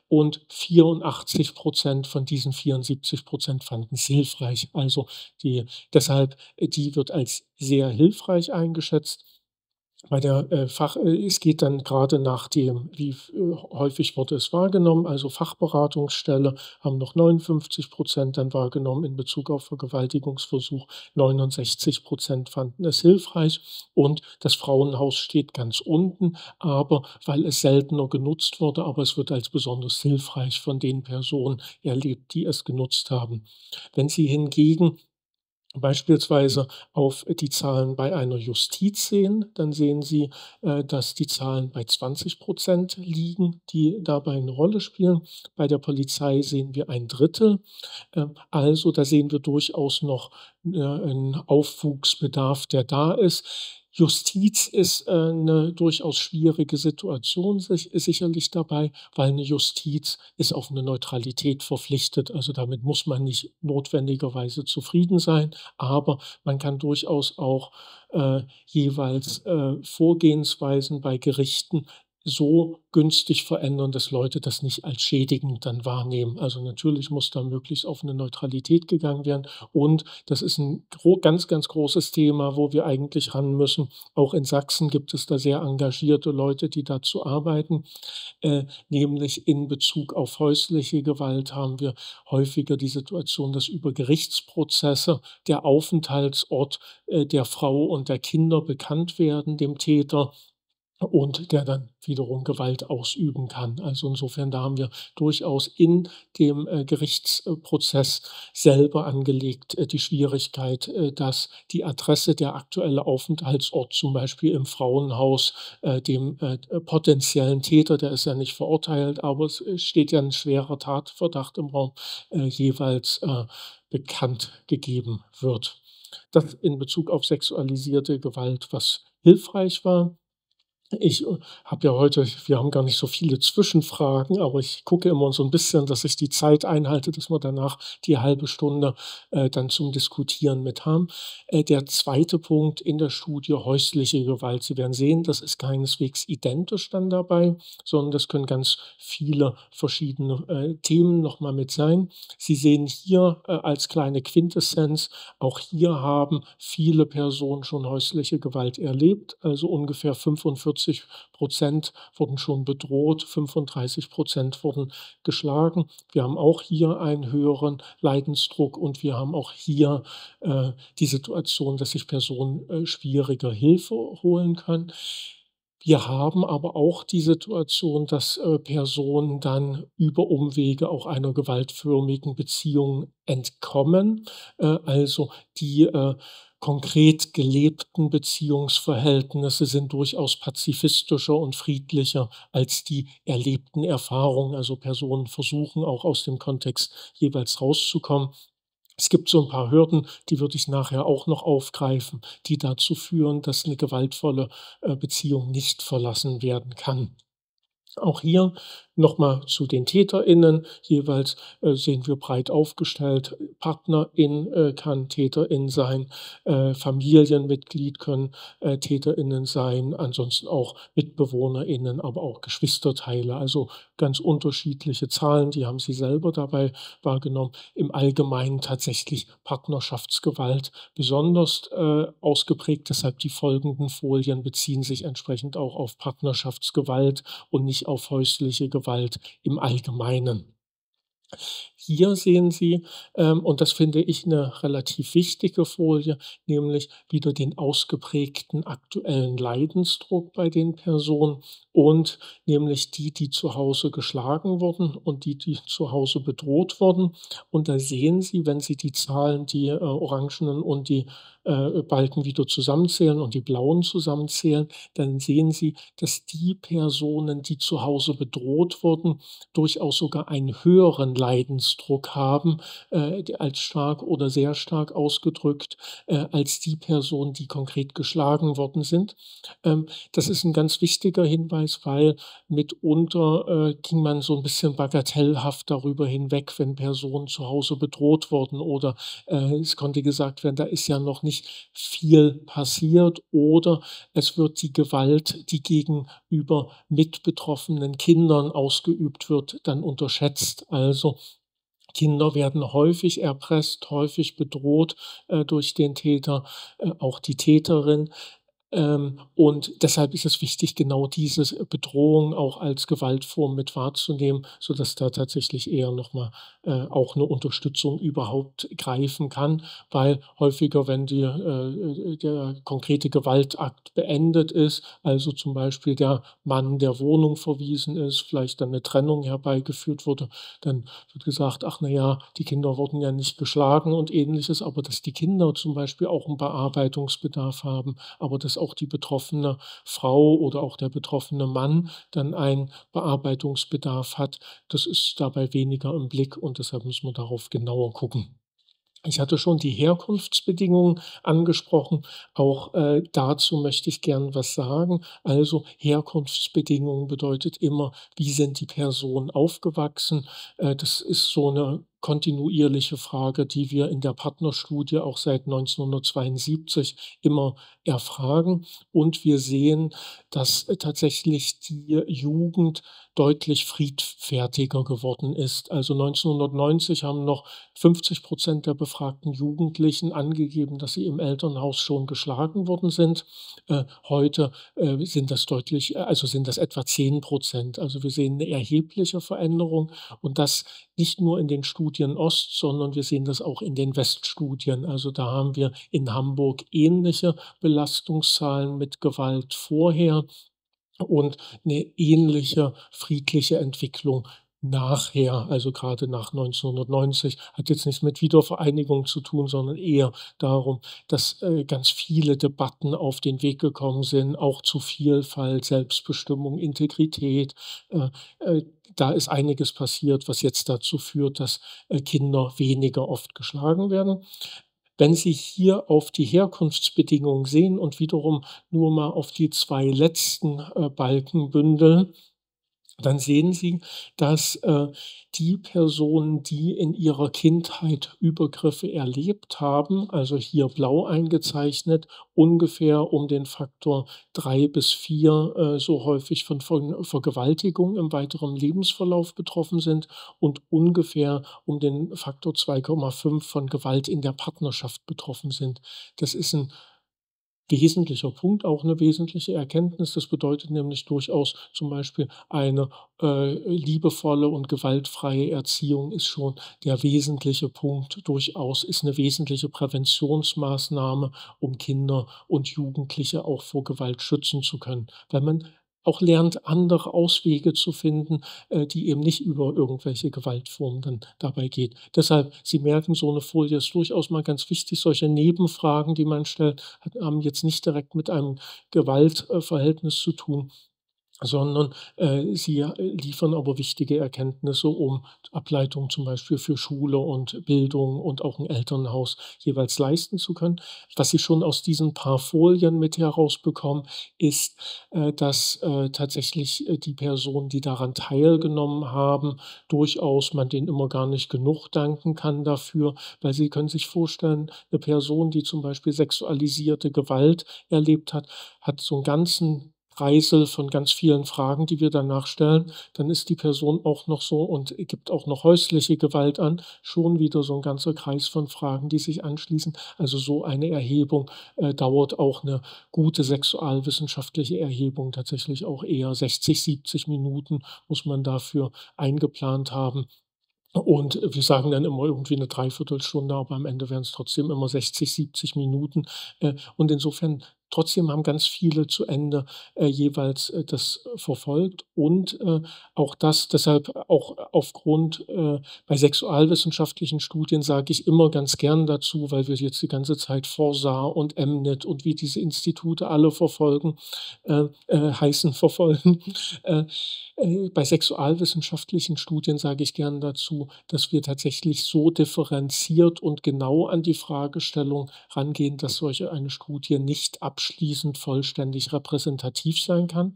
und 84% von diesen 74% fanden es hilfreich. Also, die wird als sehr hilfreich eingeschätzt. Bei der, es geht dann gerade nach dem, wie häufig wurde es wahrgenommen. Also, Fachberatungsstelle haben noch 59% dann wahrgenommen in Bezug auf Vergewaltigungsversuch. 69% fanden es hilfreich, und das Frauenhaus steht ganz unten, aber weil es seltener genutzt wurde, aber es wird als besonders hilfreich von den Personen erlebt, die es genutzt haben. Wenn Sie hingegen beispielsweise auf die Zahlen bei einer Justiz sehen, dann sehen Sie, dass die Zahlen bei 20% liegen, die dabei eine Rolle spielen. Bei der Polizei sehen wir ein Drittel. Also, da sehen wir durchaus noch, 'n Aufwuchsbedarf, der da ist. Justiz ist, 'ne durchaus schwierige Situation sicherlich dabei, weil eine Justiz ist auf eine Neutralität verpflichtet. Also, damit muss man nicht notwendigerweise zufrieden sein, aber man kann durchaus auch, jeweils, Vorgehensweisen bei Gerichten so günstig verändern, dass Leute das nicht als schädigend dann wahrnehmen. Also, natürlich muss da möglichst auf eine Neutralität gegangen werden, und das ist ein ganz, ganz großes Thema, wo wir eigentlich ran müssen. Auch in Sachsen gibt es da sehr engagierte Leute, die dazu arbeiten. Nämlich in Bezug auf häusliche Gewalt haben wir häufiger die Situation, dass über Gerichtsprozesse der Aufenthaltsort, der Frau und der Kinder bekannt werden dem Täter. und der dann wiederum Gewalt ausüben kann. Also insofern, da haben wir durchaus in dem Gerichtsprozess selber angelegt die Schwierigkeit, dass die Adresse, der aktuelle Aufenthaltsort zum Beispiel im Frauenhaus dem potenziellen Täter, der ist ja nicht verurteilt, aber es steht ja ein schwerer Tatverdacht im Raum, jeweils bekannt gegeben wird. Das in Bezug auf sexualisierte Gewalt, was hilfreich war. Ich habe ja heute wir haben gar nicht so viele Zwischenfragen, aber ich gucke immer so ein bisschen, dass ich die Zeit einhalte, dass wir danach die halbe Stunde dann zum Diskutieren mit haben. Der zweite Punkt in der Studie: häusliche Gewalt. Sie werden sehen, das ist keineswegs identisch dann dabei, sondern das können ganz viele verschiedene Themen noch mal mit sein. Sie sehen hier als kleine Quintessenz: Auch hier haben viele Personen schon häusliche Gewalt erlebt, also ungefähr 45 wurden schon bedroht, 35 wurden geschlagen. Wir haben auch hier einen höheren Leidensdruck und wir haben auch hier die Situation, dass sich Personen schwieriger Hilfe holen können. Wir haben aber auch die Situation, dass Personen dann über Umwege auch einer gewaltförmigen Beziehung entkommen, also die konkret gelebten Beziehungsverhältnisse sind durchaus pazifistischer und friedlicher als die erlebten Erfahrungen. Also Personen versuchen auch aus dem Kontext jeweils rauszukommen. Es gibt so ein paar Hürden, die würde ich nachher auch noch aufgreifen, die dazu führen, dass eine gewaltvolle Beziehung nicht verlassen werden kann. Auch hier noch mal zu den TäterInnen. Jeweils sehen wir breit aufgestellt. Partnerin kann Täterin sein, Familienmitglied können TäterInnen sein, ansonsten auch MitbewohnerInnen, aber auch Geschwisterteile. Also ganz unterschiedliche Zahlen, die haben Sie selber dabei wahrgenommen. Im Allgemeinen tatsächlich Partnerschaftsgewalt besonders ausgeprägt. Deshalb die folgenden Folien beziehen sich entsprechend auch auf Partnerschaftsgewalt und nicht auf häusliche Gewalt im Allgemeinen. Hier sehen Sie, und das finde ich eine relativ wichtige Folie, nämlich wieder den ausgeprägten aktuellen Leidensdruck bei den Personen und nämlich die zu Hause geschlagen wurden und die zu Hause bedroht wurden. Und da sehen Sie, wenn Sie die Zahlen, die orangenen und die Balken wieder zusammenzählen und die blauen zusammenzählen, dann sehen Sie, dass die Personen, die zu Hause bedroht wurden, durchaus sogar einen höheren Leidensdruck haben, als stark oder sehr stark ausgedrückt, als die Personen, die konkret geschlagen worden sind. Das ist ein ganz wichtiger Hinweis, weil mitunter ging man so ein bisschen bagatellhaft darüber hinweg, wenn Personen zu Hause bedroht wurden oder es konnte gesagt werden, da ist ja noch nicht viel passiert oder es wird die Gewalt, die gegenüber mitbetroffenen Kindern ausgeübt wird, dann unterschätzt. Also Kinder werden häufig erpresst, häufig bedroht durch den Täter, auch die Täterin. Und deshalb ist es wichtig, genau diese Bedrohung auch als Gewaltform mit wahrzunehmen, sodass da tatsächlich eher noch mal auch eine Unterstützung überhaupt greifen kann, weil häufiger, wenn der konkrete Gewaltakt beendet ist, also zum Beispiel der Mann der Wohnung verwiesen ist, vielleicht dann eine Trennung herbeigeführt wurde, dann wird gesagt: „Ach na ja, die Kinder wurden ja nicht geschlagen“ und Ähnliches, aber dass die Kinder zum Beispiel auch 'n Bearbeitungsbedarf haben, aber dass auch die betroffene Frau oder auch der betroffene Mann dann einen Bearbeitungsbedarf hat, das ist dabei weniger im Blick und deshalb müssen wir darauf genauer gucken. Ich hatte schon die Herkunftsbedingungen angesprochen. Auch dazu möchte ich gern was sagen. Also Herkunftsbedingungen bedeutet immer, wie sind die Personen aufgewachsen? Das ist so eine kontinuierliche Frage, die wir in der Partnerstudie auch seit 1972 immer erfragen. Und wir sehen, dass tatsächlich die Jugend deutlich friedfertiger geworden ist. Also 1990 haben noch 50% der befragten Jugendlichen angegeben, dass sie im Elternhaus schon geschlagen worden sind. Heute sind das sind das etwa 10%. Also wir sehen eine erhebliche Veränderung und das nicht nur in den Studien Ost, sondern wir sehen das auch in den Weststudien. Also da haben wir in Hamburg ähnliche Belastungszahlen mit Gewalt vorher und eine ähnliche friedliche Entwicklung nachher, also gerade nach 1990, hat jetzt nichts mit Wiedervereinigung zu tun, sondern eher darum, dass, ganz viele Debatten auf den Weg gekommen sind, auch zu Vielfalt, Selbstbestimmung, Integrität. Äh, Da ist einiges passiert, was jetzt dazu führt, dass, Kinder weniger oft geschlagen werden. Wenn Sie hier auf die Herkunftsbedingungen sehen und wiederum nur mal auf die 2 letzten, Balken bündeln, dann sehen Sie, dass, die Personen, die in ihrer Kindheit Übergriffe erlebt haben, also hier blau eingezeichnet, ungefähr um den Faktor 3 bis 4 so häufig von Vergewaltigung im weiteren Lebensverlauf betroffen sind und ungefähr um den Faktor 2,5 von Gewalt in der Partnerschaft betroffen sind. Das ist ein wesentlicher Punkt, auch eine wesentliche Erkenntnis. Das bedeutet nämlich durchaus zum Beispiel eine, liebevolle und gewaltfreie Erziehung ist schon der wesentliche Punkt, durchaus ist eine wesentliche Präventionsmaßnahme, um Kinder und Jugendliche auch vor Gewalt schützen zu können, weil man auch lernt, andere Auswege zu finden, die eben nicht über irgendwelche Gewaltformen dann dabei geht. Deshalb, Sie merken, so eine Folie ist durchaus mal ganz wichtig. Solche Nebenfragen, die man stellt, haben jetzt nicht direkt mit einem Gewaltverhältnis zu tun, sondern, sie, liefern aber wichtige Erkenntnisse, um Ableitungen zum Beispiel für Schule und Bildung und auch ein Elternhaus jeweils leisten zu können. Was Sie schon aus diesen paar Folien mit herausbekommen, ist, dass, tatsächlich, die Personen, die daran teilgenommen haben, durchaus man denen immer gar nicht genug danken kann dafür, weil Sie können sich vorstellen, eine Person, die zum Beispiel sexualisierte Gewalt erlebt hat, hat so einen ganzen Kreisel von ganz vielen Fragen, die wir danach stellen. Dann ist die Person auch noch so und gibt auch noch häusliche Gewalt an. Schon wieder so ein ganzer Kreis von Fragen, die sich anschließen. Also, so eine Erhebung, dauert auch eine gute sexualwissenschaftliche Erhebung tatsächlich auch eher 60, 70 Minuten muss man dafür eingeplant haben. Und wir sagen dann immer irgendwie eine Dreiviertelstunde, aber am Ende wären es trotzdem immer 60, 70 Minuten. Und insofern trotzdem haben ganz viele zu Ende, jeweils, das verfolgt und, auch das deshalb auch aufgrund bei sexualwissenschaftlichen Studien sage ich immer ganz gern dazu, weil wir jetzt die ganze Zeit Forsa und MNIT und wie diese Institute alle verfolgen heißen verfolgen. Äh, Bei sexualwissenschaftlichen Studien sage ich gern dazu, dass wir tatsächlich so differenziert und genau an die Fragestellung rangehen, dass solche eine Studie nicht abschließend vollständig repräsentativ sein kann.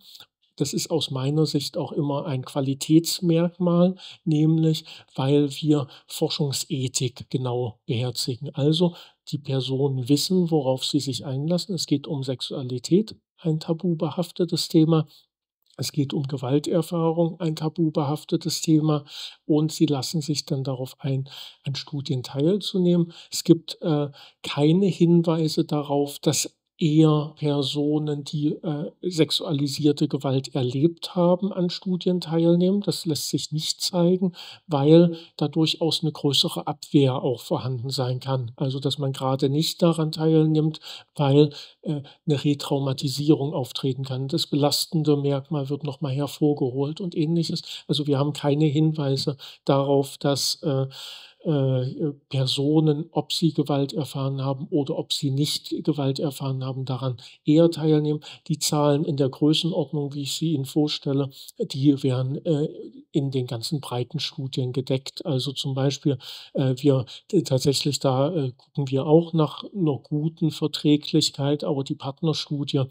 Das ist aus meiner Sicht auch immer ein Qualitätsmerkmal, nämlich weil wir Forschungsethik genau beherzigen. Also, die Personen wissen, worauf sie sich einlassen. Es geht um Sexualität, ein tabubehaftetes Thema. Es geht um Gewalterfahrung, ein tabubehaftetes Thema, und sie lassen sich dann darauf ein, an Studien teilzunehmen. Es gibt, keine Hinweise darauf, dass eher Personen, die, sexualisierte Gewalt erlebt haben, an Studien teilnehmen. Das lässt sich nicht zeigen, weil da durchaus 'ne größere Abwehr auch vorhanden sein kann. Also, dass man gerade nicht daran teilnimmt, weil, 'ne Retraumatisierung auftreten kann. Das belastende Merkmal wird noch mal hervorgeholt und Ähnliches. Also, wir haben keine Hinweise darauf, dass, Personen, ob sie Gewalt erfahren haben oder ob sie nicht Gewalt erfahren haben, daran eher teilnehmen. Die Zahlen in der Größenordnung, wie ich sie Ihnen vorstelle, die werden, in den ganzen breiten Studien gedeckt. Also, zum Beispiel, wir tatsächlich da, gucken wir auch nach 'ner guten Verträglichkeit, aber die Partnerstudie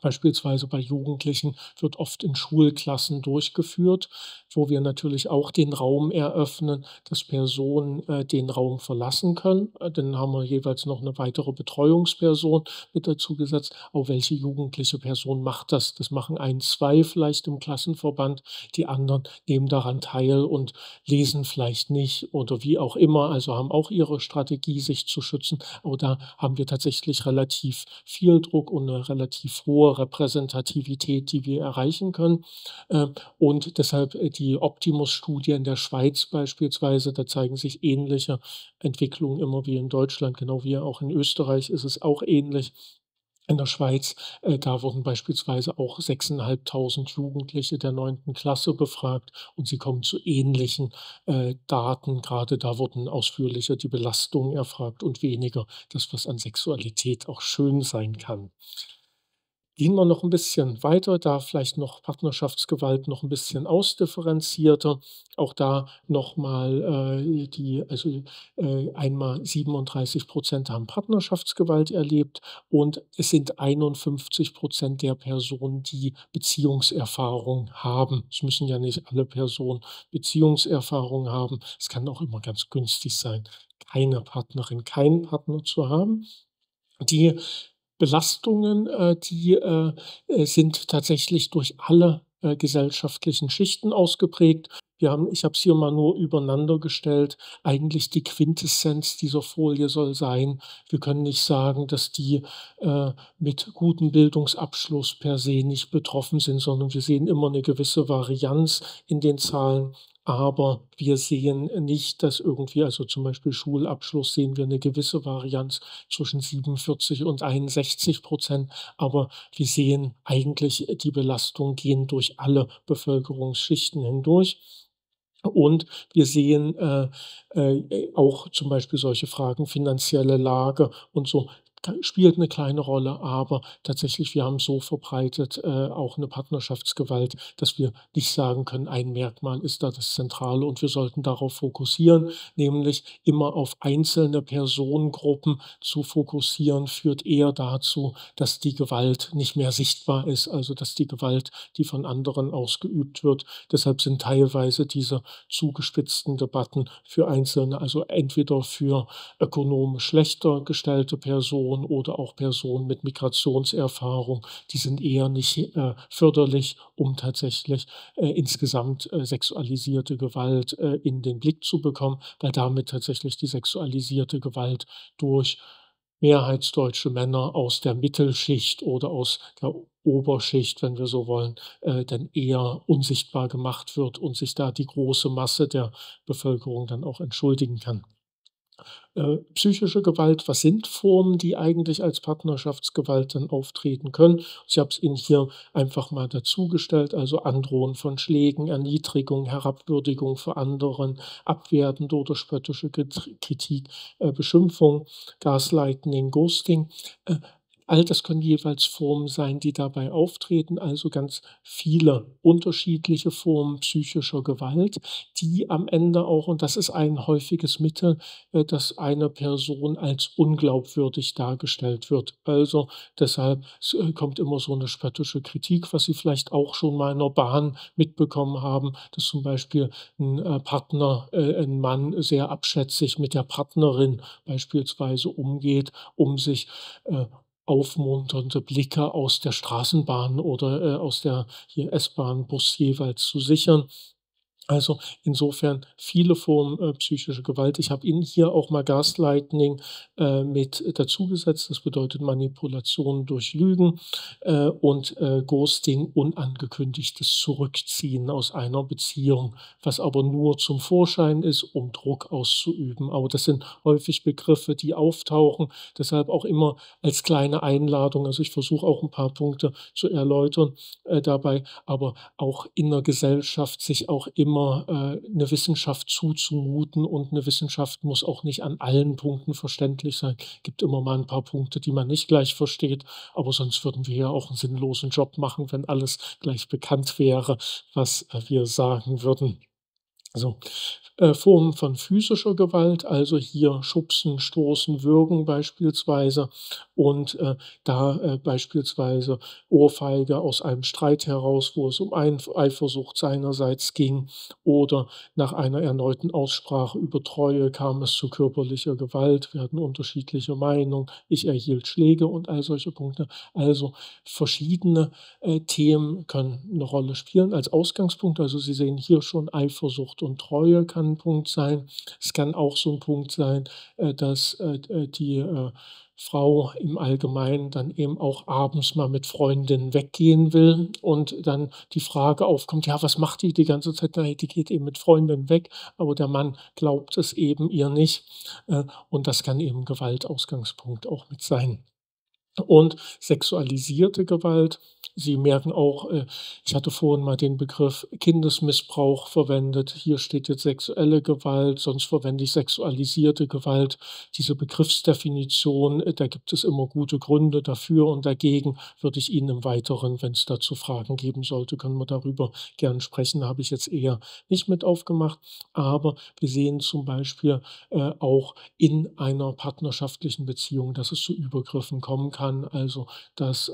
beispielsweise bei Jugendlichen wird oft in Schulklassen durchgeführt, wo wir natürlich auch den Raum eröffnen, dass Personen, den Raum verlassen können. Dann haben wir jeweils noch eine weitere Betreuungsperson mit dazu gesetzt. Auch welche jugendliche Person macht das? Das machen ein, 2 vielleicht im Klassenverband. Die anderen nehmen daran teil und lesen vielleicht nicht oder wie auch immer, also haben auch ihre Strategie, sich zu schützen. Aber da haben wir tatsächlich relativ viel Druck und eine relativ hohe Repräsentativität, die wir erreichen können. Und deshalb, die Optimus-Studie in der Schweiz beispielsweise, da zeigen sich ähnliche Entwicklungen immer wie in Deutschland, genau wie auch in Österreich ist es auch ähnlich. In der Schweiz, da wurden beispielsweise auch 6.500 Jugendliche der 9. Klasse befragt und sie kommen zu ähnlichen, Daten. Gerade da wurden ausführlicher die Belastungen erfragt und weniger das, was an Sexualität auch schön sein kann. Gehen wir noch ein bisschen weiter, da vielleicht noch Partnerschaftsgewalt noch ein bisschen ausdifferenzierter. Auch da noch mal, einmal 37% haben Partnerschaftsgewalt erlebt und es sind 51% der Personen, die Beziehungserfahrung haben. Es müssen ja nicht alle Personen Beziehungserfahrung haben. Es kann auch immer ganz günstig sein, keine Partnerin, keinen Partner zu haben. Die Belastungen, sind tatsächlich durch alle, gesellschaftlichen Schichten ausgeprägt. Ich habe es hier mal nur übereinander gestellt. Eigentlich die Quintessenz dieser Folie soll sein: Wir können nicht sagen, dass die, mit gutem Bildungsabschluss per se nicht betroffen sind, sondern wir sehen immer eine gewisse Varianz in den Zahlen. Aber wir sehen nicht, dass irgendwie, also, zum Beispiel Schulabschluss, sehen wir eine gewisse Varianz zwischen 47 und 61%, aber wir sehen eigentlich, die Belastungen gehen durch alle Bevölkerungsschichten hindurch. Und wir sehen, auch zum Beispiel solche Fragen finanzielle Lage und so spielt eine kleine Rolle, aber tatsächlich, wir haben so verbreitet, auch eine Partnerschaftsgewalt, dass wir nicht sagen können, ein Merkmal ist da das Zentrale und wir sollten darauf fokussieren, nämlich immer auf einzelne Personengruppen zu fokussieren, führt eher dazu, dass die Gewalt nicht mehr sichtbar ist, also dass die Gewalt, die von anderen ausgeübt wird. Deshalb sind teilweise diese zugespitzten Debatten für Einzelne, also entweder für ökonomisch schlechter gestellte Personen oder auch Personen mit Migrationserfahrung, die sind eher nicht, förderlich, um tatsächlich, insgesamt, sexualisierte Gewalt, in den Blick zu bekommen, weil damit tatsächlich die sexualisierte Gewalt durch mehrheitsdeutsche Männer aus der Mittelschicht oder aus der Oberschicht, wenn wir so wollen, dann eher unsichtbar gemacht wird und sich da die große Masse der Bevölkerung dann auch entschuldigen kann. Psychische Gewalt, was sind Formen, die eigentlich als Partnerschaftsgewalt dann auftreten können? Ich habe es Ihnen hier einfach mal dazugestellt, also Androhen von Schlägen, Erniedrigung, Herabwürdigung vor anderen, abwertende oder spöttische Kritik, Beschimpfung, Gaslighting, Ghosting. Äh, all das können jeweils Formen sein, die dabei auftreten, also ganz viele unterschiedliche Formen psychischer Gewalt, die am Ende auch, und das ist ein häufiges Mittel, dass eine Person als unglaubwürdig dargestellt wird. Also, deshalb kommt immer so eine spöttische Kritik, was Sie vielleicht auch schon mal in der Bahn mitbekommen haben, dass zum Beispiel ein Partner 'n Mann sehr abschätzig mit der Partnerin beispielsweise umgeht, um sich, aufmunternde Blicke aus der Straßenbahn oder, aus der hier S-Bahn, Bus jeweils zu sichern. Also, insofern viele Formen, psychischer Gewalt. Ich habe Ihnen hier auch mal Gaslighting, mit dazugesetzt. Das bedeutet Manipulation durch Lügen, und, Ghosting, unangekündigtes Zurückziehen aus einer Beziehung, was aber nur zum Vorschein ist, um Druck auszuüben. Aber das sind häufig Begriffe, die auftauchen, deshalb auch immer als kleine Einladung. Also, ich versuche auch ein paar Punkte zu erläutern, dabei, aber auch in der Gesellschaft sich auch immer, 'ne Wissenschaft zuzumuten, und eine Wissenschaft muss auch nicht an allen Punkten verständlich sein. Gibt immer mal ein paar Punkte, die man nicht gleich versteht, aber sonst würden wir ja auch einen sinnlosen Job machen, wenn alles gleich bekannt wäre, was, wir sagen würden. So, Formen von physischer Gewalt, also hier Schubsen, Stoßen, Würgen beispielsweise und, beispielsweise Ohrfeige aus einem Streit heraus, wo es um Eifersucht seinerseits ging, oder nach einer erneuten Aussprache über Treue kam es zu körperlicher Gewalt. Wir hatten unterschiedliche Meinungen. Ich erhielt Schläge und all solche Punkte. Also verschiedene Themen können eine Rolle spielen als Ausgangspunkt. Also, Sie sehen hier schon, Eifersucht und Treue kann 'n Punkt sein. Es kann auch so ein Punkt sein, dass, die, Frau im Allgemeinen dann eben auch abends mal mit Freundinnen weggehen will und dann die Frage aufkommt: „Ja, was macht die ganze Zeit?“ „Na, die geht eben mit Freundinnen weg“, aber der Mann glaubt es eben ihr nicht, und das kann eben Gewaltausgangspunkt auch mit sein. Und sexualisierte Gewalt. Sie merken auch, ich hatte vorhin mal den Begriff Kindesmissbrauch verwendet. Hier steht jetzt sexuelle Gewalt, sonst verwende ich sexualisierte Gewalt. Diese Begriffsdefinition, da gibt es immer gute Gründe dafür und dagegen, würde ich Ihnen im Weiteren, wenn es dazu Fragen geben sollte, können wir darüber gern sprechen. Da habe ich jetzt eher nicht mit aufgemacht. Aber wir sehen zum Beispiel auch in einer partnerschaftlichen Beziehung, dass es zu Übergriffen kommen kann, also dass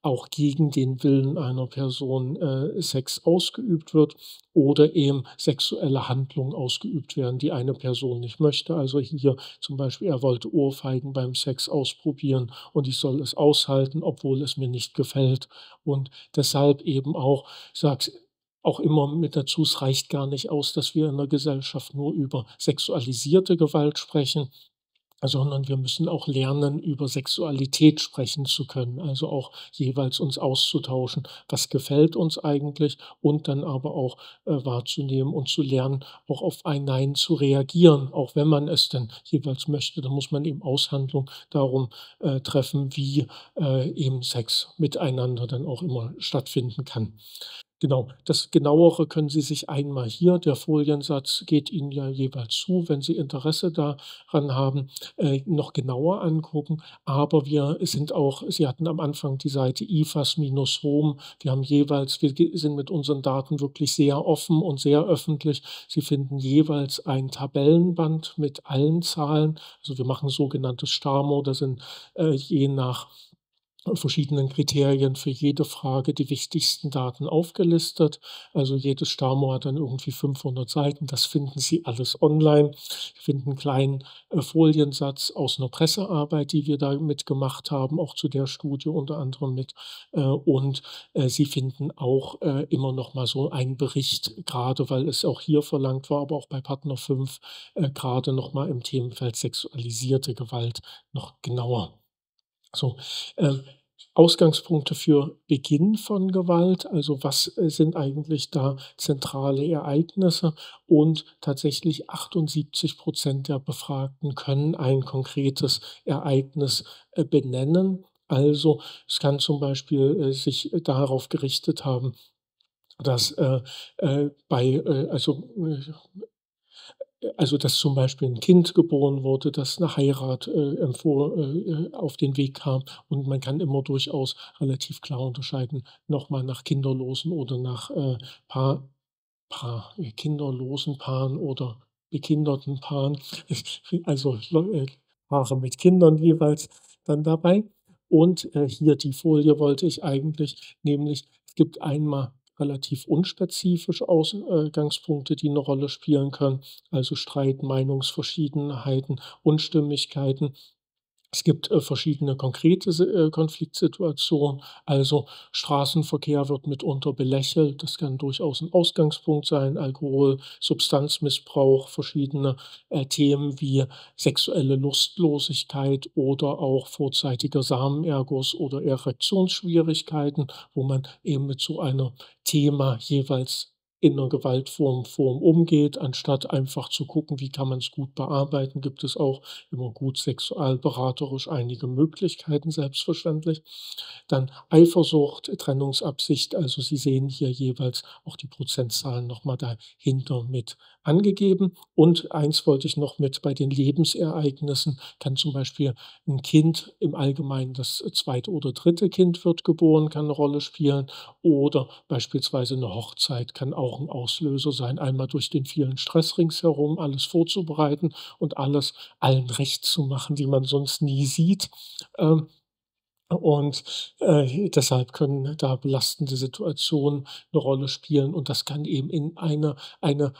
auch gegen den Willen einer Person Sex ausgeübt wird oder eben sexuelle Handlungen ausgeübt werden, die eine Person nicht möchte. Also hier zum Beispiel, er wollte Ohrfeigen beim Sex ausprobieren und ich soll es aushalten, obwohl es mir nicht gefällt. Und deshalb eben auch, ich sage auch immer mit dazu, es reicht gar nicht aus, dass wir in der Gesellschaft nur über sexualisierte Gewalt sprechen, sondern wir müssen auch lernen, über Sexualität sprechen zu können, also auch jeweils uns auszutauschen. Was gefällt uns eigentlich? Und dann aber auch wahrzunehmen und zu lernen, auch auf ein Nein zu reagieren, auch wenn man es dann jeweils möchte. Da muss man eben Aushandlung darum treffen, wie eben Sex miteinander dann auch immer stattfinden kann. Genau, das Genauere können Sie sich einmal hier, der Foliensatz geht Ihnen ja jeweils zu, wenn Sie Interesse daran haben, noch genauer angucken. Aber wir sind auch, Sie hatten am Anfang die Seite IFAS-Home. Wir haben jeweils, sind mit unseren Daten wirklich sehr offen und sehr öffentlich. Sie finden jeweils ein Tabellenband mit allen Zahlen. Also wir machen sogenanntes STARMO, das sind je nach verschiedenen Kriterien für jede Frage die wichtigsten Daten aufgelistet. Also jedes STAMO hat dann irgendwie 500 Seiten. Das finden Sie alles online. Sie finden einen kleinen Foliensatz aus einer Pressearbeit, die wir da mitgemacht haben, auch zu der Studie unter anderem mit. Und Sie finden auch immer noch mal so einen Bericht, gerade weil es auch hier verlangt war, aber auch bei Partner 5 gerade noch mal im Themenfeld sexualisierte Gewalt noch genauer. So, ähm, Ausgangspunkte für Beginn von Gewalt, also was sind eigentlich da zentrale Ereignisse? Und tatsächlich 78% der Befragten können ein konkretes Ereignis benennen. Also es kann zum Beispiel sich darauf gerichtet haben, dass also, dass zum Beispiel ein Kind geboren wurde, das 'ne Heirat auf den Weg kam. Und man kann immer durchaus relativ klar unterscheiden, noch mal nach kinderlosen oder nach kinderlosen Paaren oder bekinderten Paaren. Also, Paare mit Kindern jeweils dann dabei. Und hier die Folie wollte ich eigentlich, nämlich es gibt einmal relativ unspezifische Ausgangspunkte, die eine Rolle spielen können, also Streit, Meinungsverschiedenheiten, Unstimmigkeiten. Es gibt verschiedene konkrete Konfliktsituationen. Also, Straßenverkehr wird mitunter belächelt. Das kann durchaus ein Ausgangspunkt sein. Alkohol, Substanzmissbrauch, verschiedene Themen wie sexuelle Lustlosigkeit oder auch vorzeitiger Samenerguss oder Erektionsschwierigkeiten, wo man eben mit so einem Thema jeweils in 'ner Gewaltform umgeht, anstatt einfach zu gucken, wie kann man es gut bearbeiten, gibt es auch immer gut sexualberaterisch einige Möglichkeiten, selbstverständlich. Dann Eifersucht, Trennungsabsicht, also Sie sehen hier jeweils auch die Prozentzahlen noch mal dahinter mit angegeben. Und eins wollte ich noch mit bei den Lebensereignissen kann zum Beispiel ein Kind im Allgemeinen, das zweite oder dritte Kind wird geboren, kann eine Rolle spielen oder beispielsweise eine Hochzeit kann auch ein Auslöser sein, einmal durch den vielen Stress ringsherum, alles vorzubereiten und allen recht zu machen, die man sonst nie sieht. Ähm, und deshalb können da belastende Situationen eine Rolle spielen und das kann eben in eine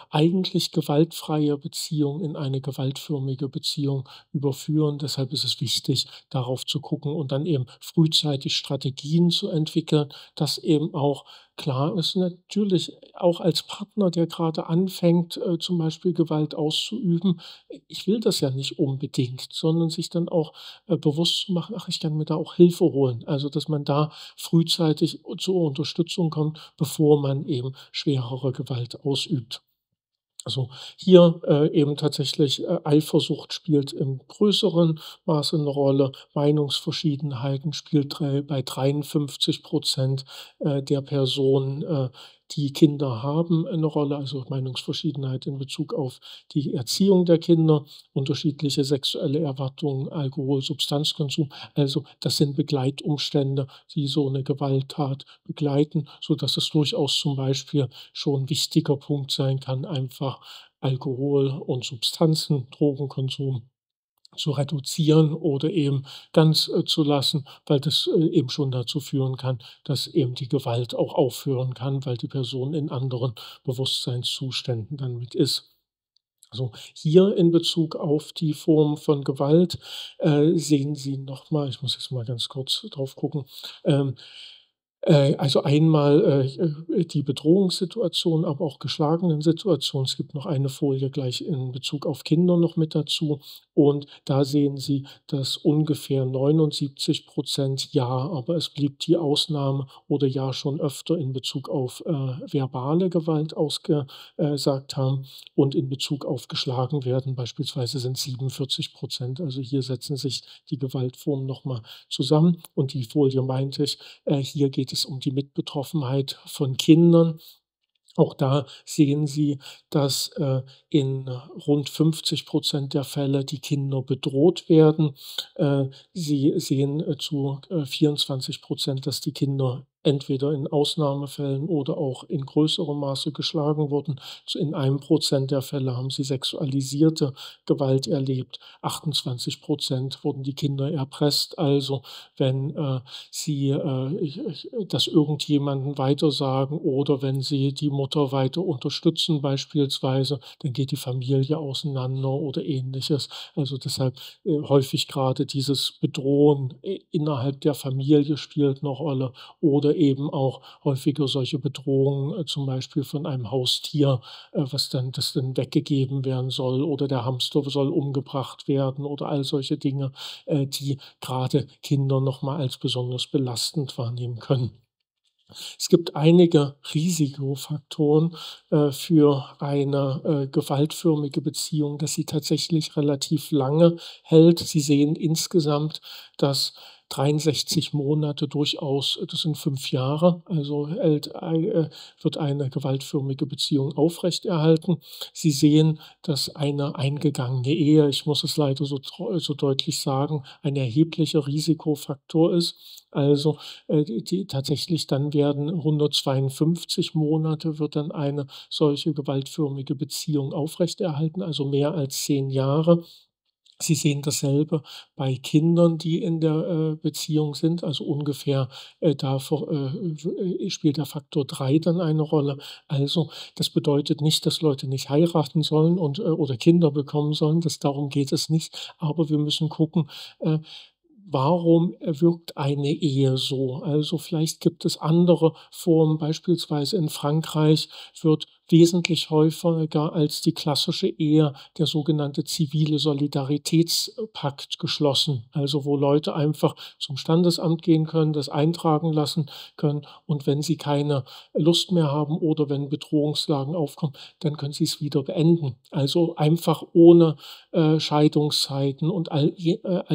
eigentlich gewaltfreie Beziehung in eine gewaltförmige Beziehung überführen. Deshalb ist es wichtig, darauf zu gucken und dann eben frühzeitig Strategien zu entwickeln, dass eben auch klar ist, natürlich auch als Partner, der gerade anfängt, zum Beispiel Gewalt auszuüben, ich will das ja nicht unbedingt, sondern sich dann auch bewusst zu machen: „Ach, ich kann mir da auch Hilfe holen.“ Also, dass man da frühzeitig zur Unterstützung kommt, bevor man eben schwerere Gewalt ausübt. Also, hier, eben tatsächlich, Eifersucht spielt im größeren Maße eine Rolle. Meinungsverschiedenheiten spielt bei 53 der Personen, die Kinder haben, eine Rolle, also Meinungsverschiedenheit in Bezug auf die Erziehung der Kinder, unterschiedliche sexuelle Erwartungen, Alkohol, Substanzkonsum. Also, das sind Begleitumstände, die so eine Gewalttat begleiten, sodass es durchaus zum Beispiel schon 'n wichtiger Punkt sein kann, einfach Alkohol und Substanzen, Drogenkonsum zu reduzieren oder eben ganz, zu lassen, weil das, eben schon dazu führen kann, dass eben die Gewalt auch aufhören kann, weil die Person in anderen Bewusstseinszuständen dann mit ist. Also, hier in Bezug auf die Form von Gewalt, sehen Sie noch mal, ich muss jetzt mal ganz kurz drauf gucken, ähm, also einmal, die Bedrohungssituation, aber auch geschlagenen Situation. Es gibt noch eine Folie gleich in Bezug auf Kinder noch mit dazu. Und da sehen Sie, dass ungefähr 79 ja, aber es blieb die Ausnahme oder ja schon öfter in Bezug auf, verbale Gewalt ausgesagt haben und in Bezug auf geschlagen werden beispielsweise sind 47. Also hier setzen sich die Gewaltformen noch mal zusammen. Und die Folie meinte ich, hier geht es um die Mitbetroffenheit von Kindern. Auch da sehen Sie, dass, in rund 50 der Fälle die Kinder bedroht werden. Sie sehen, zu, 24 dass die Kinder entweder in Ausnahmefällen oder auch in größerem Maße geschlagen wurden. In 1 der Fälle haben sie sexualisierte Gewalt erlebt. 28 wurden die Kinder erpresst. Also, wenn, sie, das irgendjemandem weitersagen oder wenn sie die Mutter weiter unterstützen beispielsweise, dann geht die Familie auseinander oder Ähnliches. Also, deshalb, häufig gerade dieses Bedrohen innerhalb der Familie spielt 'ne Rolle oder eben auch häufiger solche Bedrohungen, zum Beispiel von einem Haustier, das dann weggegeben werden soll oder der Hamster soll umgebracht werden oder all solche Dinge, die gerade Kinder noch mal als besonders belastend wahrnehmen können. Es gibt einige Risikofaktoren, für eine, gewaltförmige Beziehung, dass sie tatsächlich relativ lange hält. Sie sehen insgesamt, dass 63 Monate durchaus das sind 5 Jahre, also wird eine gewaltförmige Beziehung aufrechterhalten. Sie sehen, dass eine eingegangene Ehe, ich muss es leider so deutlich sagen, ein erheblicher Risikofaktor ist. Also, die tatsächlich dann werden 152 Monate wird dann eine solche gewaltförmige Beziehung aufrechterhalten, also mehr als 10 Jahre. Sie sehen dasselbe bei Kindern, die in der, Beziehung sind, also ungefähr, spielt der Faktor 3 dann eine Rolle. Also, das bedeutet nicht, dass Leute nicht heiraten sollen und, oder Kinder bekommen sollen, darum geht es nicht. Aber wir müssen gucken, äh, warum wirkt eine Ehe so? Also, vielleicht gibt es andere Formen. Beispielsweise in Frankreich wird wesentlich häufiger als die klassische Ehe der sogenannte zivile Solidaritätspakt geschlossen. Also, wo Leute einfach zum Standesamt gehen können, das eintragen lassen können und wenn sie keine Lust mehr haben oder wenn Bedrohungslagen aufkommen, dann können sie es wieder beenden. Also, einfach ohne, Scheidungszeiten und all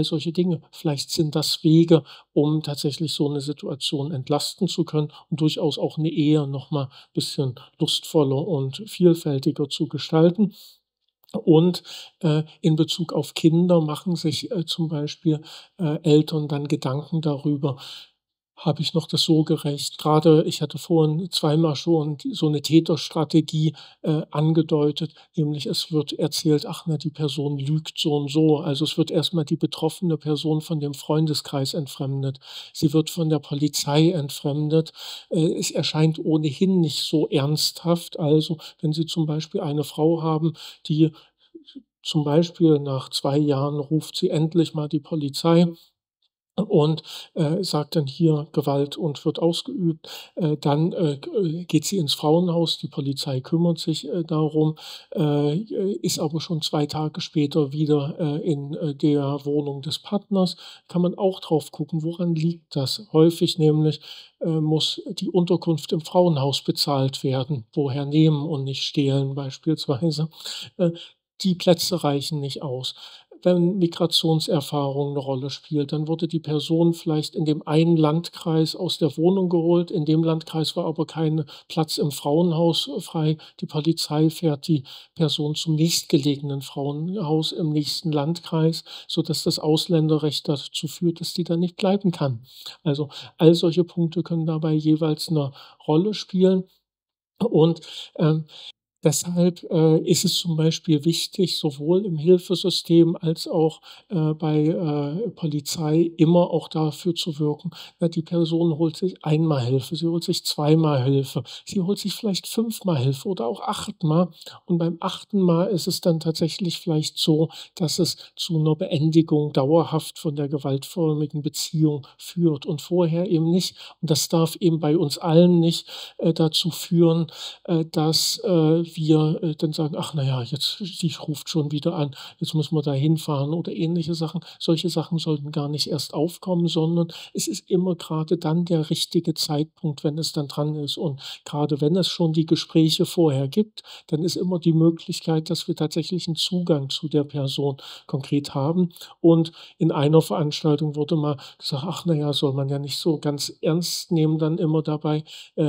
solche Dinge. Vielleicht sind das Wege, um tatsächlich so eine Situation entlasten zu können und durchaus auch eine Ehe noch mal bisschen lustvoller und vielfältiger zu gestalten. Und, in Bezug auf Kinder machen sich, zum Beispiel, Eltern dann Gedanken darüber: „Habe ich noch das Sorgerecht?“ Gerade ich hatte vorhin zweimal schon so eine Täterstrategie, angedeutet, nämlich es wird erzählt: „Ach na, die Person lügt so und so.“ Also, es wird erstmal die betroffene Person von dem Freundeskreis entfremdet. Sie wird von der Polizei entfremdet. Es erscheint ohnehin nicht so ernsthaft. Also, wenn Sie zum Beispiel eine Frau haben, die zum Beispiel nach 2 Jahren ruft sie endlich mal die Polizei und, sagt dann hier Gewalt und wird ausgeübt. Dann, geht sie ins Frauenhaus, die Polizei kümmert sich, darum, ist aber schon 2 Tage später wieder, in, der Wohnung des Partners. Kann man auch drauf gucken, woran liegt das? Häufig nämlich, muss die Unterkunft im Frauenhaus bezahlt werden. Woher nehmen und nicht stehlen beispielsweise. Äh, Die Plätze reichen nicht aus. Wenn Migrationserfahrung 'ne Rolle spielt, dann wurde die Person vielleicht in dem einen Landkreis aus der Wohnung geholt. In dem Landkreis war aber kein Platz im Frauenhaus, frei. Die Polizei fährt die Person zum nächstgelegenen Frauenhaus im nächsten Landkreis, sodass das Ausländerrecht dazu führt, dass die da nicht bleiben kann. Also, all solche Punkte können dabei jeweils 'ne Rolle spielen und, deshalb, ist es zum Beispiel wichtig, sowohl im Hilfesystem als auch, bei, Polizei immer auch dafür zu wirken, die Person holt sich einmal Hilfe, sie holt sich zweimal Hilfe, sie holt sich vielleicht fünfmal Hilfe oder auch achtmal. Und beim achten Mal ist es dann tatsächlich vielleicht so, dass es zu einer Beendigung dauerhaft von der gewaltförmigen Beziehung führt und vorher eben nicht. Und das darf eben bei uns allen nicht, dazu führen, dass, wir, dann sagen: „Ach na ja, jetzt sie ruft schon wieder an, jetzt müssen wir da hinfahren“ oder ähnliche Sachen. Solche Sachen sollten gar nicht erst aufkommen, sondern es ist immer gerade dann der richtige Zeitpunkt, wenn es dann dran ist. Und gerade wenn es schon die Gespräche vorher gibt, dann ist immer die Möglichkeit, dass wir tatsächlich einen Zugang zu der Person konkret haben. Und in einer Veranstaltung wurde mal gesagt: „Ach na ja, soll man ja nicht so ganz ernst nehmen dann immer dabei“,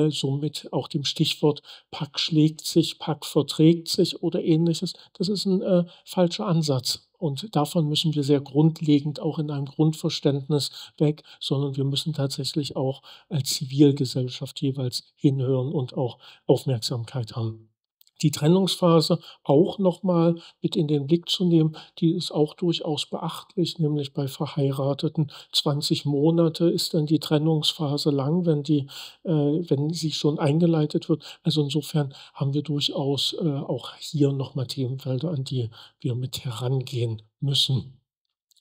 so mit auch dem Stichwort Pack schlägt sich, Pack verträgt sich oder Ähnliches. Das ist ein falscher Ansatz. Und davon müssen wir sehr grundlegend auch in einem Grundverständnis weg, sondern wir müssen tatsächlich auch als Zivilgesellschaft jeweils hinhören und auch Aufmerksamkeit haben. Die Trennungsphase auch noch mal mit in den Blick zu nehmen, die ist auch durchaus beachtlich, nämlich bei Verheirateten 20 Monate ist dann die Trennungsphase lang, wenn sie schon eingeleitet wird. Also, insofern haben wir durchaus, auch hier noch mal Themenfelder, an die wir mit herangehen müssen.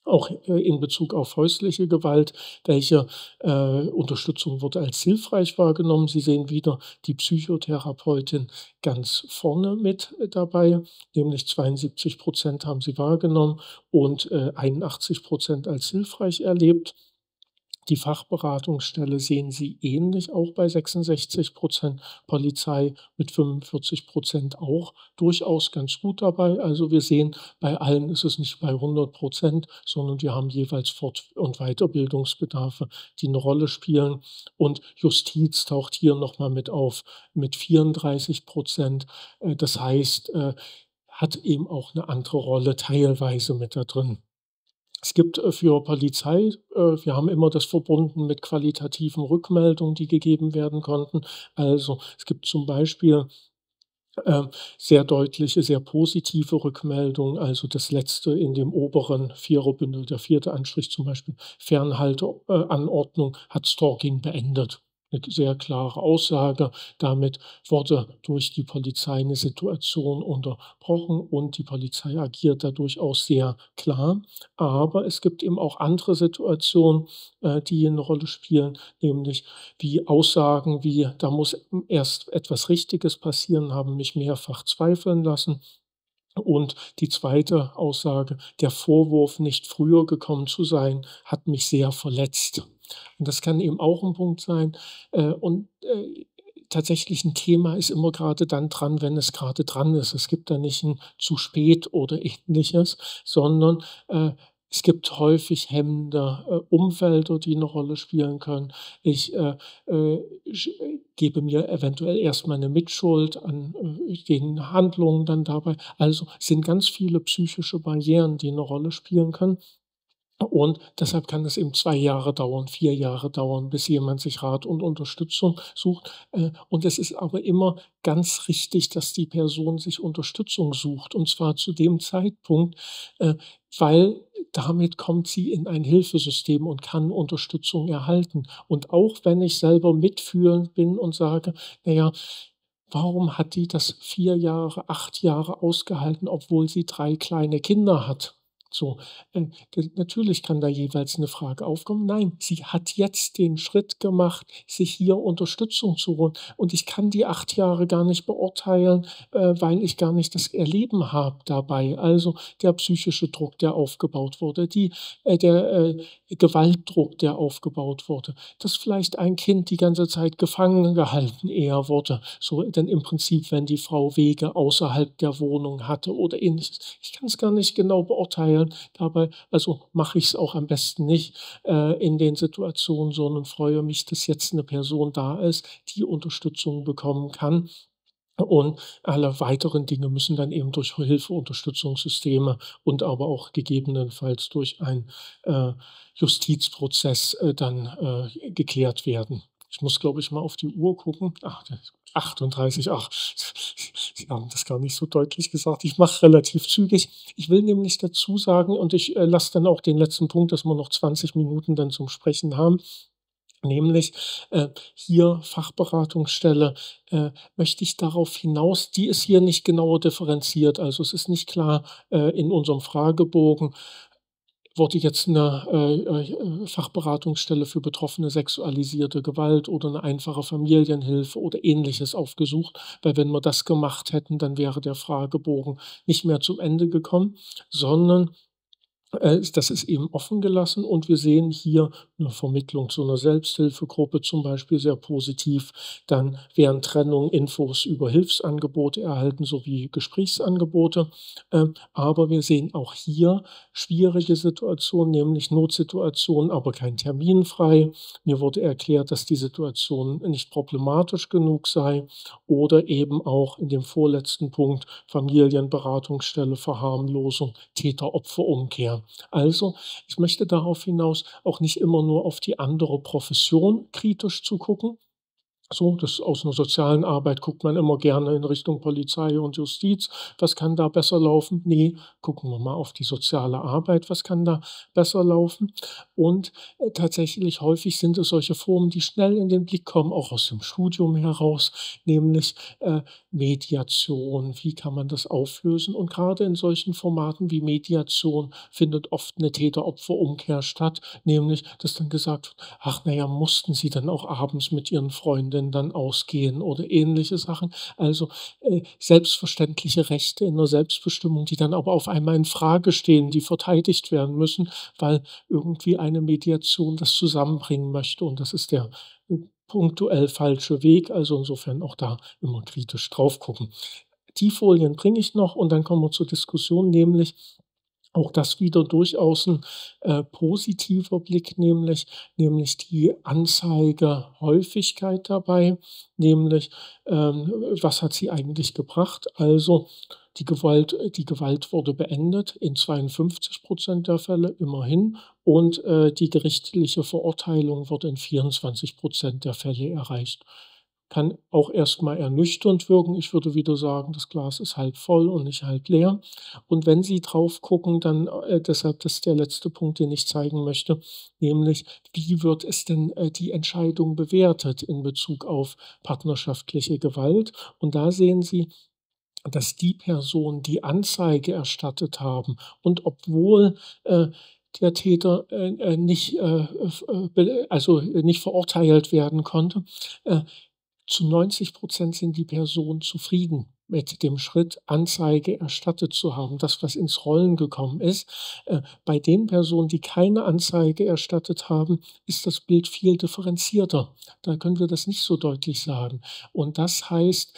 Auch, in Bezug auf häusliche Gewalt, welche, Unterstützung wurde als hilfreich wahrgenommen? Sie sehen wieder die Psychotherapeutin ganz vorne mit, dabei, nämlich 72 haben sie wahrgenommen und, 81 als hilfreich erlebt. Die Fachberatungsstelle sehen Sie ähnlich, auch bei 66 Polizei mit 45 auch durchaus ganz gut dabei. Also, wir sehen, bei allen ist es nicht bei 100 sondern wir haben jeweils Fort und Weiterbildungsbedarfe, die eine Rolle spielen. Und Justiz taucht hier noch mal mit auf, mit 34 Das heißt, hat eben auch eine andere Rolle teilweise mit da drin. Es gibt, für Polizei wir haben immer das verbunden mit qualitativen Rückmeldungen, die gegeben werden konnten. Also, es gibt zum Beispiel, sehr deutliche, sehr positive Rückmeldungen. Also, das letzte in dem oberen Viererbündel, der vierte Anstrich zum Beispiel, Fernhalteanordnung Anordnung hat Stalking beendet. 'Ne sehr klare Aussage. Damit wurde durch die Polizei 'ne Situation unterbrochen und die Polizei agiert da durchaus sehr klar. Aber es gibt eben auch andere Situationen, die 'ne Rolle spielen, nämlich wie Aussagen wie: „Da muss erst etwas Richtiges passieren“, haben mich mehrfach zweifeln lassen. Und die zweite Aussage: „Der Vorwurf, nicht früher gekommen zu sein, hat mich sehr verletzt.“ Und das kann eben auch 'n Punkt sein. Tatsächlich 'n Thema ist immer grade dann dran, wenn es grade dran ist. Es gibt da nicht 'n zu spät oder Ähnliches, sondern, es gibt häufig hemmende, Umfelder, die 'ne Rolle spielen können. Ich, gebe mir eventuell erst mal 'ne Mitschuld an, den Handlungen dann dabei. Also, sind ganz viele psychische Barrieren, die 'ne Rolle spielen können. Und deshalb kann es eben 2 Jahre dauern, 4 Jahre dauern, bis jemand sich Rat und Unterstützung sucht. Und es ist aber immer ganz richtig, dass die Person sich Unterstützung sucht, und zwar zu dem Zeitpunkt, äh, weil damit kommt sie in ein Hilfesystem und kann Unterstützung erhalten. Und auch wenn ich selber mitfühlend bin und sage: „Na ja, warum hat die das 4 Jahre, 8 Jahre ausgehalten, obwohl sie 3 kleine Kinder hat?“ So, natürlich kann da jeweils eine Frage aufkommen. Nein, sie hat jetzt den Schritt gemacht, sich hier Unterstützung zu holen. Und ich kann die 8 Jahre gar nicht beurteilen, weil ich gar nicht das Erleben habe dabei. Also, der psychische Druck, der aufgebaut wurde, der Gewaltdruck, der aufgebaut wurde, dass vielleicht ein Kind die ganze Zeit gefangen gehalten eher wurde, so denn im Prinzip, wenn die Frau Wege außerhalb der Wohnung hatte oder Ähnliches. Ich kann es gar nicht genau beurteilen. Dabei also mache ich es auch am besten nicht, in den Situationen, sondern freue mich, dass jetzt eine Person da ist, die Unterstützung bekommen kann. Und alle weiteren Dinge müssen dann eben durch Hilfeunterstützungssysteme und aber auch gegebenenfalls durch einen Justizprozess, dann, geklärt werden. Ich muss, glaube ich, mal auf die Uhr gucken. Ach, das ist 38, ach, Sie haben das gar nicht so deutlich gesagt. Ich mache relativ zügig. Ich will nämlich dazu sagen und ich, lasse dann auch den letzten Punkt, dass wir noch 20 Minuten dann zum Sprechen haben. Nämlich, hier Fachberatungsstelle, möchte ich darauf hinaus die ist hier nicht genauer differenziert. Also, es ist nicht klar, in unserem Fragebogen wurde jetzt eine Fachberatungsstelle für Betroffene sexualisierte Gewalt oder eine einfache Familienhilfe oder Ähnliches aufgesucht, weil wenn wir das gemacht hätten, dann wäre der Fragebogen nicht mehr zum Ende gekommen, sondern das ist eben offen gelassen und wir sehen hier eine Vermittlung zu einer Selbsthilfegruppe zum Beispiel sehr positiv. Dann während Trennung Infos über Hilfsangebote erhalten sowie Gesprächsangebote. Aber wir sehen auch hier schwierige Situationen, nämlich Notsituationen, aber kein Termin frei. Mir wurde erklärt, dass die Situation nicht problematisch genug sei oder eben auch in dem vorletzten Punkt Familienberatungsstelle, Verharmlosung, Täter-Opfer-Umkehr. Also, ich möchte darauf hinaus, auch nicht immer nur auf die andere Profession kritisch zu gucken, so, das aus 'ner sozialen Arbeit guckt man immer gerne in Richtung Polizei und Justiz. Was kann da besser laufen? Ne, gucken wir mal auf die soziale Arbeit. Was kann da besser laufen? Und, tatsächlich häufig sind es solche Formen, die schnell in den Blick kommen, auch aus dem Studium heraus, nämlich, Mediation. Wie kann man das auflösen? Und grade in solchen Formaten wie Mediation findet oft 'ne Täter-Opfer-Umkehr statt, nämlich, dass dann gesagt wird: „Ach na ja, mussten Sie dann auch abends mit Ihren Freundinnen dann ausgehen?“ oder ähnliche Sachen. Also, selbstverständliche Rechte in der Selbstbestimmung, die dann aber auf einmal in Frage stehen, die verteidigt werden müssen, weil irgendwie eine Mediation das zusammenbringen möchte und das ist der, punktuell falsche Weg. Also, insofern auch da immer kritisch drauf gucken. Die Folien bringe ich noch und dann kommen wir zur Diskussion, nämlich auch das wieder durchaus 'n, positiver Blick, nämlich die Anzeigehäufigkeit dabei, nämlich, was hat sie eigentlich gebracht? Also, die Gewalt wurde beendet in 52 der Fälle, immerhin, und, die gerichtliche Verurteilung wurde in 24 der Fälle erreicht. Kann auch erst mal ernüchternd wirken. Ich würde wieder sagen, das Glas ist halb voll und nicht halb leer. Und wenn Sie drauf gucken, dann deshalb das ist der letzte Punkt, den ich zeigen möchte, nämlich wie wird es denn, die Entscheidung bewertet in Bezug auf partnerschaftliche Gewalt? Und da sehen Sie, dass die Personen, die Anzeige erstattet haben und obwohl, der Täter, nicht, f be also, nicht verurteilt werden konnte, äh, zu 90 sind die Personen zufrieden mit dem Schritt, Anzeige erstattet zu haben, das, was ins Rollen gekommen ist. Bei den Personen, die keine Anzeige erstattet haben, ist das Bild viel differenzierter. Da können wir das nicht so deutlich sagen. Und das heißt,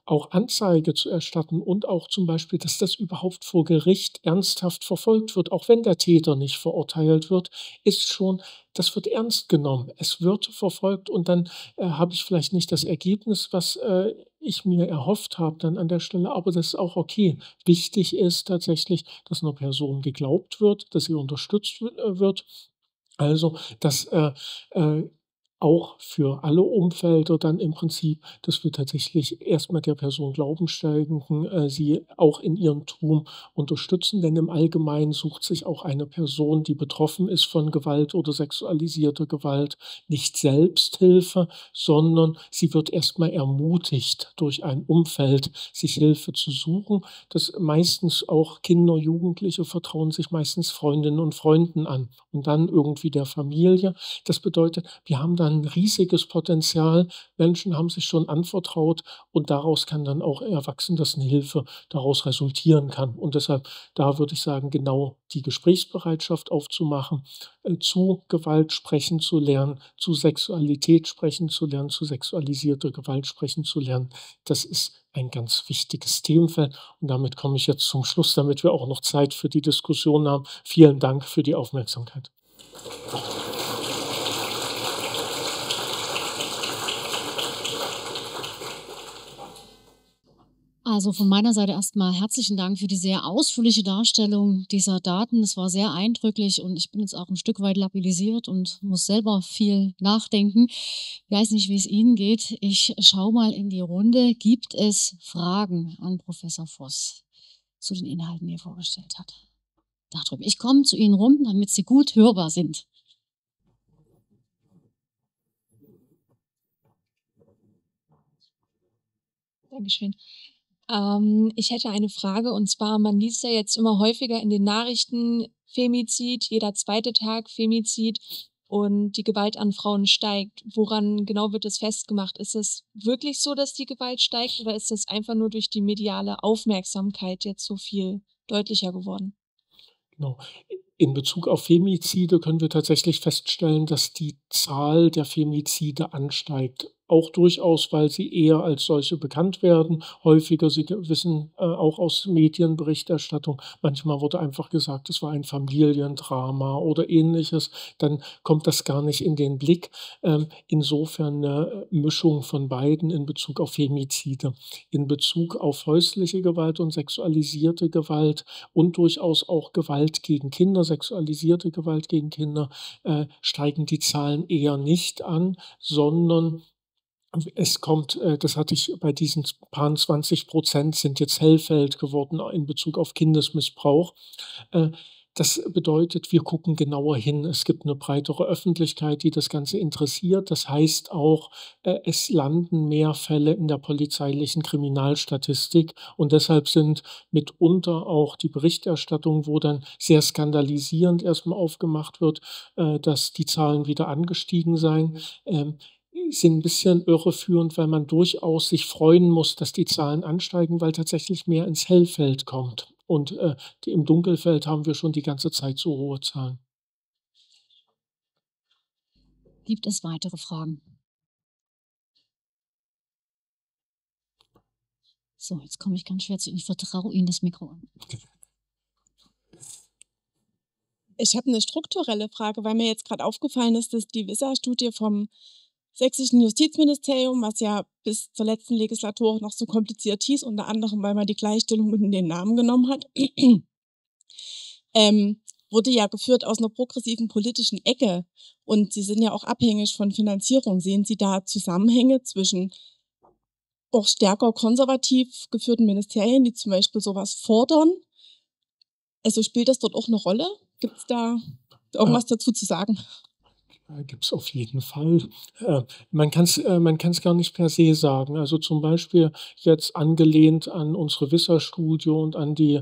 auch Anzeige zu erstatten und auch zum Beispiel, dass das überhaupt vor Gericht ernsthaft verfolgt wird, auch wenn der Täter nicht verurteilt wird, ist schon das wird ernst genommen. Es wird verfolgt und dann, habe ich vielleicht nicht das Ergebnis, was, ich mir erhofft habe dann an der Stelle, aber das ist auch okay. Wichtig ist tatsächlich, dass 'ner Person geglaubt wird, dass sie unterstützt wird. Also, dass, äh, auch für alle Umfelder dann im Prinzip, dass wir tatsächlich erstmal der Person Glauben schenken, sie auch in ihrem Tun unterstützen, denn im Allgemeinen sucht sich auch eine Person, die betroffen ist von Gewalt oder sexualisierter Gewalt, nicht Selbsthilfe, sondern sie wird erstmal ermutigt durch ein Umfeld, sich Hilfe zu suchen. Das meistens auch Kinder, Jugendliche vertrauen sich meistens Freundinnen und Freunden an und dann irgendwie der Familie. Das bedeutet, wir haben dann 'n riesiges Potenzial. Menschen haben sich schon anvertraut und daraus kann dann auch erwachsen, dass 'ne Hilfe daraus resultieren kann. Und deshalb, da würde ich sagen, genau die Gesprächsbereitschaft aufzumachen, zu Gewalt sprechen zu lernen, zu Sexualität sprechen zu lernen, zu sexualisierter Gewalt sprechen zu lernen. Das ist ein ganz wichtiges Themenfeld. Und damit komme ich jetzt zum Schluss, damit wir auch noch Zeit für die Diskussion haben. Vielen Dank für die Aufmerksamkeit. Also von meiner Seite erstmal herzlichen Dank für die sehr ausführliche Darstellung dieser Daten. Es war sehr eindrücklich und ich bin jetzt auch ein Stück weit labilisiert und muss selber viel nachdenken. Ich weiß nicht, wie es Ihnen geht. Ich schaue mal in die Runde. Gibt es Fragen an Professor Voss zu den Inhalten, die er vorgestellt hat? Da drüben. Ich komme zu Ihnen rum, damit Sie gut hörbar sind. Dankeschön. Ich hätte eine Frage und zwar, man liest ja jetzt immer häufiger in den Nachrichten Femizid, jeder zweite Tag Femizid und die Gewalt an Frauen steigt. Woran genau wird das festgemacht? Ist es wirklich so, dass die Gewalt steigt oder ist das einfach nur durch die mediale Aufmerksamkeit jetzt so viel deutlicher geworden? Genau. In Bezug auf Femizide können wir tatsächlich feststellen, dass die Zahl der Femizide ansteigt. Auch durchaus, weil sie eher als solche bekannt werden. Häufiger, Sie wissen, auch aus Medienberichterstattung, manchmal wurde einfach gesagt, es war ein Familiendrama oder Ähnliches. Dann kommt das gar nicht in den Blick. Insofern 'ne Mischung von beiden in Bezug auf Femizide. In Bezug auf häusliche Gewalt und sexualisierte Gewalt und durchaus auch Gewalt gegen Kinder, sexualisierte Gewalt gegen Kinder, steigen die Zahlen eher nicht an, sondern es kommt, das hatte ich bei diesen paar 20% sind jetzt Hellfeld geworden in Bezug auf Kindesmissbrauch. Äh, Das bedeutet, wir gucken genauer hin. Es gibt eine breitere Öffentlichkeit, die das Ganze interessiert. Das heißt auch, es landen mehr Fälle in der polizeilichen Kriminalstatistik und deshalb sind mitunter auch die Berichterstattung, wo dann sehr skandalisierend erstmal aufgemacht wird, dass die Zahlen wieder angestiegen seien, sind 'n bisschen irreführend, weil man durchaus sich freuen muss, dass die Zahlen ansteigen, weil tatsächlich mehr ins Hellfeld kommt. Und, die im Dunkelfeld haben wir schon die ganze Zeit so hohe Zahlen. Gibt es weitere Fragen? So, jetzt komme ich ganz schwer zu Ihnen. Ich vertraue Ihnen das Mikro an. Ich habe eine strukturelle Frage, weil mir jetzt gerade aufgefallen ist, dass die WISA-Studie vom sächsischen Justizministerium, was ja bis zur letzten Legislatur noch so kompliziert hieß, unter anderem, weil man die Gleichstellung in den Namen genommen hat, wurde ja geführt aus einer progressiven politischen Ecke. Und sie sind ja auch abhängig von Finanzierung. Sehen Sie da Zusammenhänge zwischen auch stärker konservativ geführten Ministerien, die zum Beispiel sowas fordern? Also, spielt das dort auch eine Rolle? Gibt's da Äh, irgendwas dazu zu sagen? Gibt's auf jeden Fall. Man kann's gar nicht per se sagen. Also, zum Beispiel jetzt angelehnt an unsere WISSA-Studie und an die,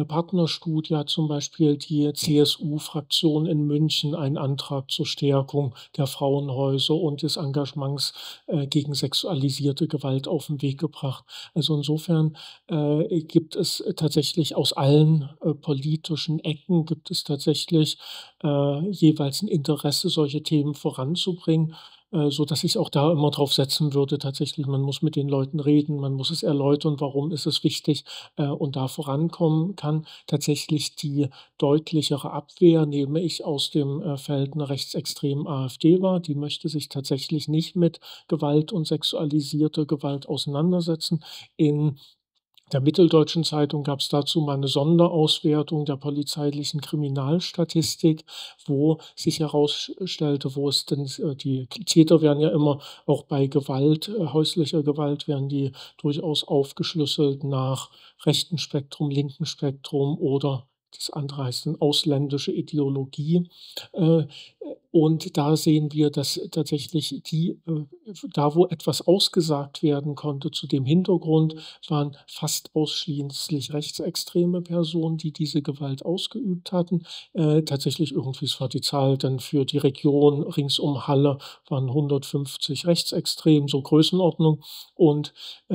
Partnerstudie hat zum Beispiel die CSU-Fraktion in München einen Antrag zur Stärkung der Frauenhäuser und des Engagements, gegen sexualisierte Gewalt auf 'n Weg gebracht. Also, insofern, gibt es tatsächlich aus allen, politischen Ecken gibt es tatsächlich, jeweils 'n Interesse, solche Themen voranzubringen, sodass ich auch da immer drauf setzen würde tatsächlich, man muss mit den Leuten reden, man muss es erläutern, warum ist es wichtig, und da vorankommen kann. Tatsächlich die deutlichere Abwehr nehme ich aus dem, Feld 'ner rechtsextremen AfD wahr. Die möchte sich tatsächlich nicht mit Gewalt und sexualisierter Gewalt auseinandersetzen. In der Mitteldeutschen Zeitung gab es dazu mal eine Sonderauswertung der polizeilichen Kriminalstatistik, wo sich herausstellte, wo es denn die Täter werden ja immer auch bei Gewalt, häuslicher Gewalt werden die durchaus aufgeschlüsselt nach rechten Spektrum, linken Spektrum oder das andere heißt dann ausländische Ideologie. Äh, und da sehen wir, dass tatsächlich da wo etwas ausgesagt werden konnte zu dem Hintergrund, waren fast ausschließlich rechtsextreme Personen, die diese Gewalt ausgeübt hatten. Tatsächlich irgendwie, es war die Zahl dann für die Region rings um Halle, waren 150 rechtsextrem, so Größenordnung. Und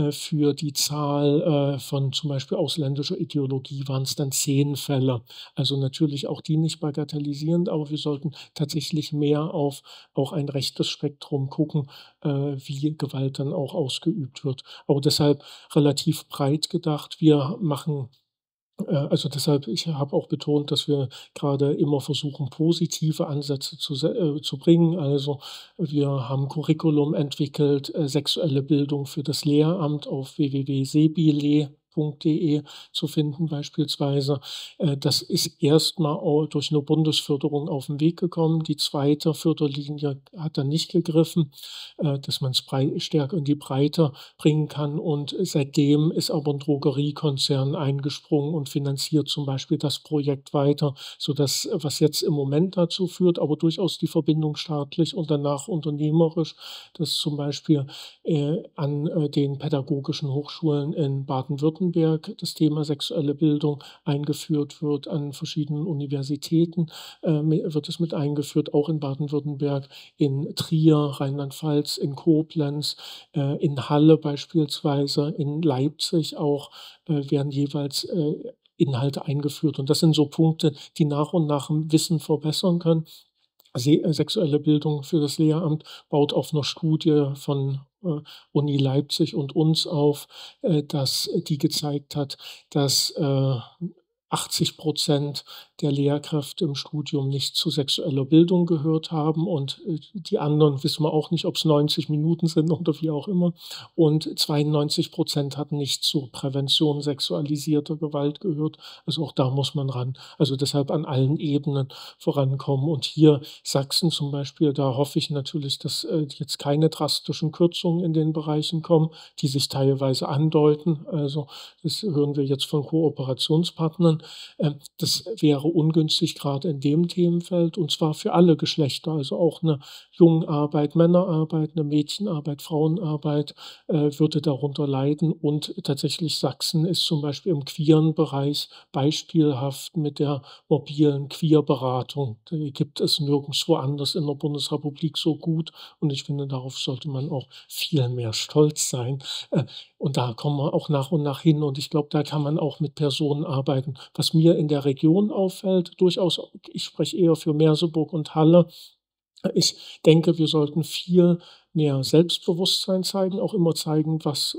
für die Zahl von zum Beispiel ausländischer Ideologie waren es dann 10 Fälle. Also natürlich auch die nicht bagatellisierend, aber wir sollten tatsächlich mehr auf auch ein rechtes Spektrum gucken, wie Gewalt dann auch ausgeübt wird. Aber deshalb relativ breit gedacht. Wir machen also deshalb, ich habe auch betont, dass wir gerade immer versuchen, positive Ansätze zu bringen. Also wir haben Curriculum entwickelt, sexuelle Bildung für das Lehramt auf www.sebile.de zu finden beispielsweise. Das ist erstmal durch eine Bundesförderung auf den Weg gekommen. Die zweite Förderlinie hat dann nicht gegriffen, dass man es stärker in die Breite bringen kann. Und seitdem ist aber ein Drogeriekonzern eingesprungen und finanziert zum Beispiel das Projekt weiter, sodass, was jetzt im Moment dazu führt, aber durchaus die Verbindung staatlich und danach unternehmerisch, dass zum Beispiel an den pädagogischen Hochschulen in Baden-Württemberg das Thema sexuelle Bildung eingeführt wird, an verschiedenen Universitäten wird es mit eingeführt, auch in Baden-Württemberg, in Trier, Rheinland-Pfalz, in Koblenz, in Halle beispielsweise, in Leipzig auch werden jeweils Inhalte eingeführt. Und das sind so Punkte, die nach und nach im Wissen verbessern können. Sexuelle Bildung für das Lehramt baut auf einer Studie von Uni Leipzig und uns auf, die gezeigt hat, dass 80% der Lehrkräfte im Studium nicht zu sexueller Bildung gehört haben und die anderen wissen wir auch nicht, ob es 90 Minuten sind oder wie auch immer. Und 92% hatten nicht zur Prävention sexualisierter Gewalt gehört. Also auch da muss man ran. Also deshalb an allen Ebenen vorankommen. Und hier Sachsen zum Beispiel, da hoffe ich natürlich, dass jetzt keine drastischen Kürzungen in den Bereichen kommen, die sich teilweise andeuten. Also das hören wir jetzt von Kooperationspartnern. Das wäre ungünstig gerade in dem Themenfeld und zwar für alle Geschlechter, also auch eine Jungenarbeit, Männerarbeit, eine Mädchenarbeit, Frauenarbeit würde darunter leiden. Und tatsächlich Sachsen ist zum Beispiel im queeren Bereich beispielhaft mit der mobilen Queerberatung. Die gibt es nirgendwo anders in der Bundesrepublik so gut und ich finde, darauf sollte man auch viel mehr stolz sein. Und da kommen wir auch nach und nach hin und ich glaube, da kann man auch mit Personen arbeiten. Was mir in der Region auffällt, durchaus, ich spreche eher für Merseburg und Halle. Ich denke, wir sollten viel mehr Selbstbewusstsein zeigen, auch immer zeigen, was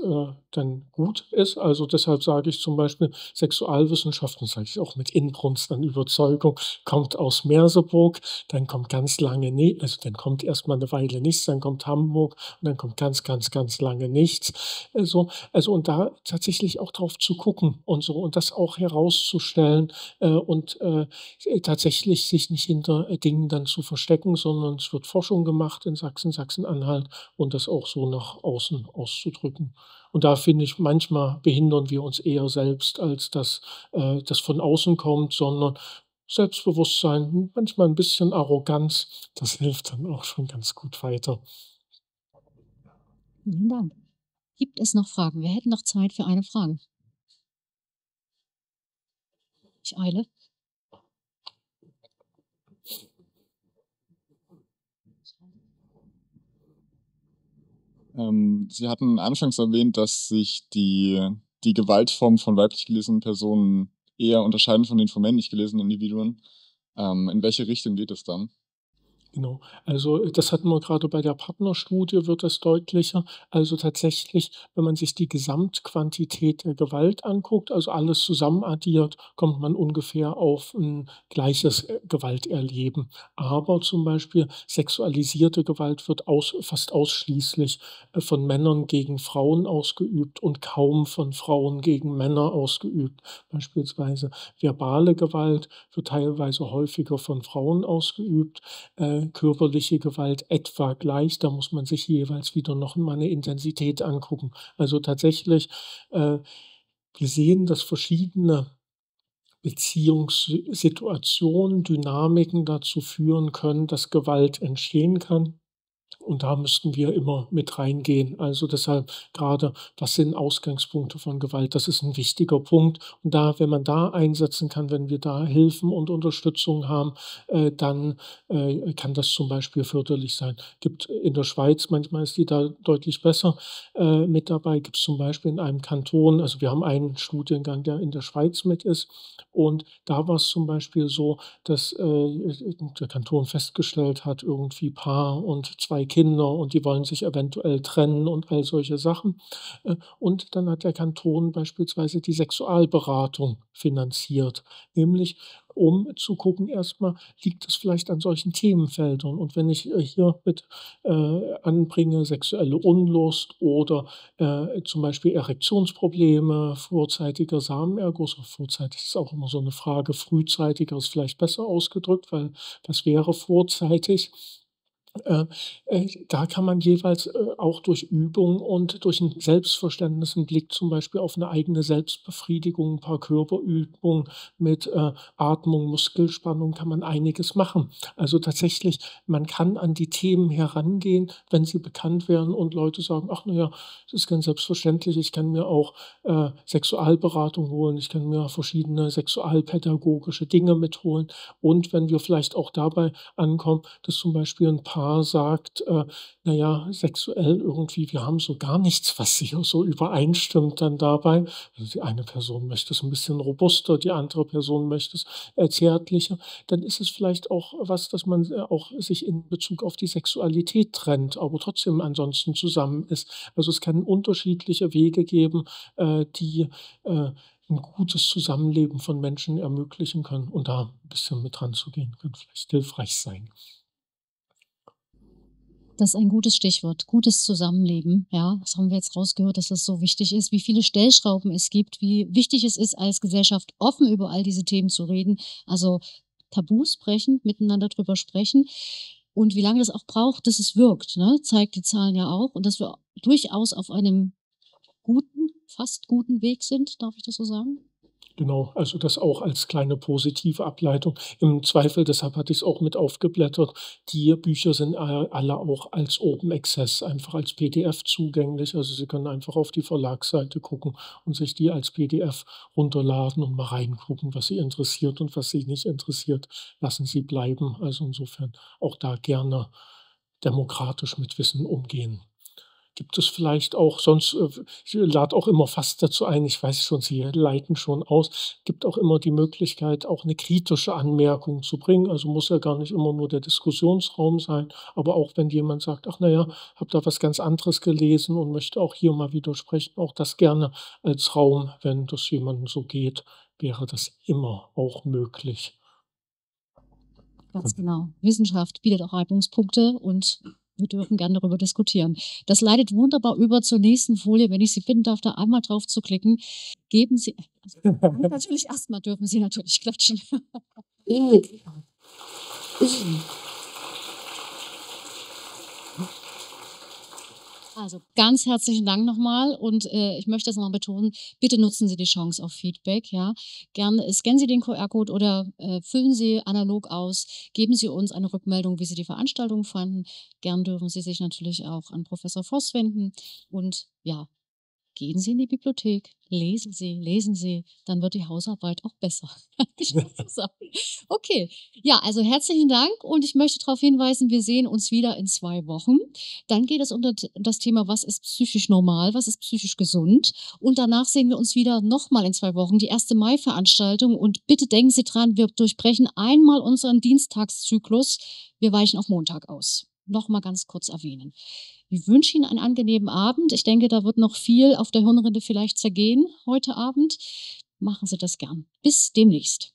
dann gut ist. Also deshalb sage ich zum Beispiel, Sexualwissenschaften, sage ich auch mit Inbrunst an Überzeugung, kommt aus Merseburg, dann kommt ganz lange also dann kommt erstmal eine Weile nichts, dann kommt Hamburg und dann kommt ganz, ganz, ganz lange nichts. Also und da tatsächlich auch drauf zu gucken und so und das auch herauszustellen und tatsächlich sich nicht hinter Dingen dann zu verstecken, sondern es wird Forschung gemacht in Sachsen, Sachsen-Anhalt und das auch so nach außen auszudrücken. Und da finde ich, manchmal behindern wir uns eher selbst, als dass das von außen kommt, sondern Selbstbewusstsein, manchmal ein bisschen Arroganz, das hilft dann auch schon ganz gut weiter. Vielen Dank. Gibt es noch Fragen? Wir hätten noch Zeit für eine Frage. Ich eile. Sie hatten anfangs erwähnt, dass sich die Gewaltformen von weiblich gelesenen Personen eher unterscheiden von den von männlich gelesenen Individuen. In welche Richtung geht es dann? Genau. Also, das hatten wir gerade bei der Partnerstudie, wird das deutlicher. Also, tatsächlich, wenn man sich die Gesamtquantität der Gewalt anguckt, also alles zusammen addiert, kommt man ungefähr auf ein gleiches, Gewalterleben. Aber zum Beispiel sexualisierte Gewalt wird fast ausschließlich, von Männern gegen Frauen ausgeübt und kaum von Frauen gegen Männer ausgeübt. Beispielsweise verbale Gewalt wird teilweise häufiger von Frauen ausgeübt, körperliche Gewalt etwa gleich. Da muss man sich jeweils wieder noch mal 'ne Intensität angucken. Also tatsächlich, äh, wir sehen, dass verschiedene Beziehungssituationen, Dynamiken dazu führen können, dass Gewalt entstehen kann. Und da müssten wir immer mit reingehen. Also deshalb gerade, was sind Ausgangspunkte von Gewalt? Das ist ein wichtiger Punkt. Und da, wenn man da einsetzen kann, wenn wir da Hilfen und Unterstützung haben, dann, kann das zum Beispiel förderlich sein. Gibt in der Schweiz, manchmal ist die da deutlich besser, mit dabei. Gibt's zum Beispiel in einem Kanton, also wir haben einen Studiengang, der in der Schweiz mit ist. Und da war es zum Beispiel so, dass, der Kanton festgestellt hat, irgendwie Paar und 2 Kinder und die wollen sich eventuell trennen und all solche Sachen. Und dann hat der Kanton beispielsweise die Sexualberatung finanziert, nämlich um zu gucken erstmal, liegt es vielleicht an solchen Themenfeldern? Und wenn ich, hier mit, anbringe, sexuelle Unlust oder, zum Beispiel Erektionsprobleme, vorzeitiger Samenerguss, vorzeitig ist auch immer so eine Frage, frühzeitiger ist vielleicht besser ausgedrückt, weil was wäre vorzeitig? Äh, Da kann man jeweils, auch durch Übung und durch 'n Selbstverständnis, 'n Blick zum Beispiel auf 'ne eigene Selbstbefriedigung, 'n paar Körperübungen mit, Atmung, Muskelspannung kann man einiges machen. Also, tatsächlich, man kann an die Themen herangehen, wenn sie bekannt werden und Leute sagen: „Ach na ja, das ist ganz selbstverständlich. Ich kann mir auch, Sexualberatung holen. Ich kann mir verschiedene sexualpädagogische Dinge mit holen.“ Und wenn wir vielleicht auch dabei ankommen, dass zum Beispiel ein Paar sagt, na ja, sexuell irgendwie, wir haben so gar nichts, was hier so übereinstimmt dann dabei. Also, die eine Person möchte es ein bisschen robuster, die andere Person möchte es, zärtlicher. Dann ist es vielleicht auch was, dass man, auch sich in Bezug auf die Sexualität trennt, aber trotzdem ansonsten zusammen ist. Also, es kann unterschiedliche Wege geben, die, 'n gutes Zusammenleben von Menschen ermöglichen können und da ein bisschen mit ranzugehen, kann vielleicht hilfreich sein. Das ist ein gutes Stichwort, gutes Zusammenleben. Ja, das haben wir jetzt rausgehört, dass das so wichtig ist, wie viele Stellschrauben es gibt, wie wichtig es ist, als Gesellschaft offen über all diese Themen zu reden. Also Tabus brechen, miteinander drüber sprechen und wie lange das auch braucht, dass es wirkt, ne? Zeigt die Zahlen ja auch und dass wir durchaus auf einem guten, fast guten Weg sind. Darf ich das so sagen? Genau, also das auch als kleine positive Ableitung. Im Zweifel, deshalb hatte ich es auch mit aufgeblättert, die Bücher sind alle auch als Open Access, einfach als PDF zugänglich. Also Sie können einfach auf die Verlagsseite gucken und sich die als PDF runterladen und mal reingucken, was Sie interessiert und was Sie nicht interessiert, lassen Sie bleiben. Also insofern auch da gerne demokratisch mit Wissen umgehen. Gibt es vielleicht auch sonst, ich lade auch immer fast dazu ein, ich weiß schon, Sie leiten schon aus, gibt auch immer die Möglichkeit, auch eine kritische Anmerkung zu bringen. Also, muss ja gar nicht immer nur der Diskussionsraum sein, aber auch wenn jemand sagt: „Ach na ja, habe da was ganz anderes gelesen und möchte auch hier mal widersprechen“, auch das gerne als Raum, wenn das jemandem so geht, wäre das immer auch möglich. Ganz genau. Wissenschaft bietet auch Reibungspunkte und wir dürfen gern darüber diskutieren. Das leitet wunderbar über zur nächsten Folie, wenn ich Sie bitten darf, da einmal drauf zu klicken. Geben Sie also, natürlich erstmal dürfen Sie natürlich klatschen. Also, ganz herzlichen Dank nochmal und, ich möchte das noch mal betonen, bitte nutzen Sie die Chance auf Feedback, ja. Gerne scannen Sie den QR-Code oder, füllen Sie analog aus. Geben Sie uns eine Rückmeldung, wie Sie die Veranstaltung fanden. Gern dürfen Sie sich natürlich auch an Professor Voss wenden und ja, Gehen Sie in die Bibliothek, lesen Sie, dann wird die Hausarbeit auch besser. Kann ich nur so sagen. Okay, ja, also herzlichen Dank und ich möchte darauf hinweisen, wir sehen uns wieder in 2 Wochen. Dann geht es unter das Thema, was ist psychisch normal, was ist psychisch gesund. Und danach sehen wir uns wieder nochmal in 2 Wochen, die 1. Mai-Veranstaltung. Und bitte denken Sie dran, wir durchbrechen einmal unseren Dienstagszyklus. Wir weichen auf Montag aus. Nochmal ganz kurz erwähnen. Ich wünsche Ihnen einen angenehmen Abend. Ich denke, da wird noch viel auf der Hirnrinde vielleicht zergehen heute Abend. Machen Sie das gern. Bis demnächst.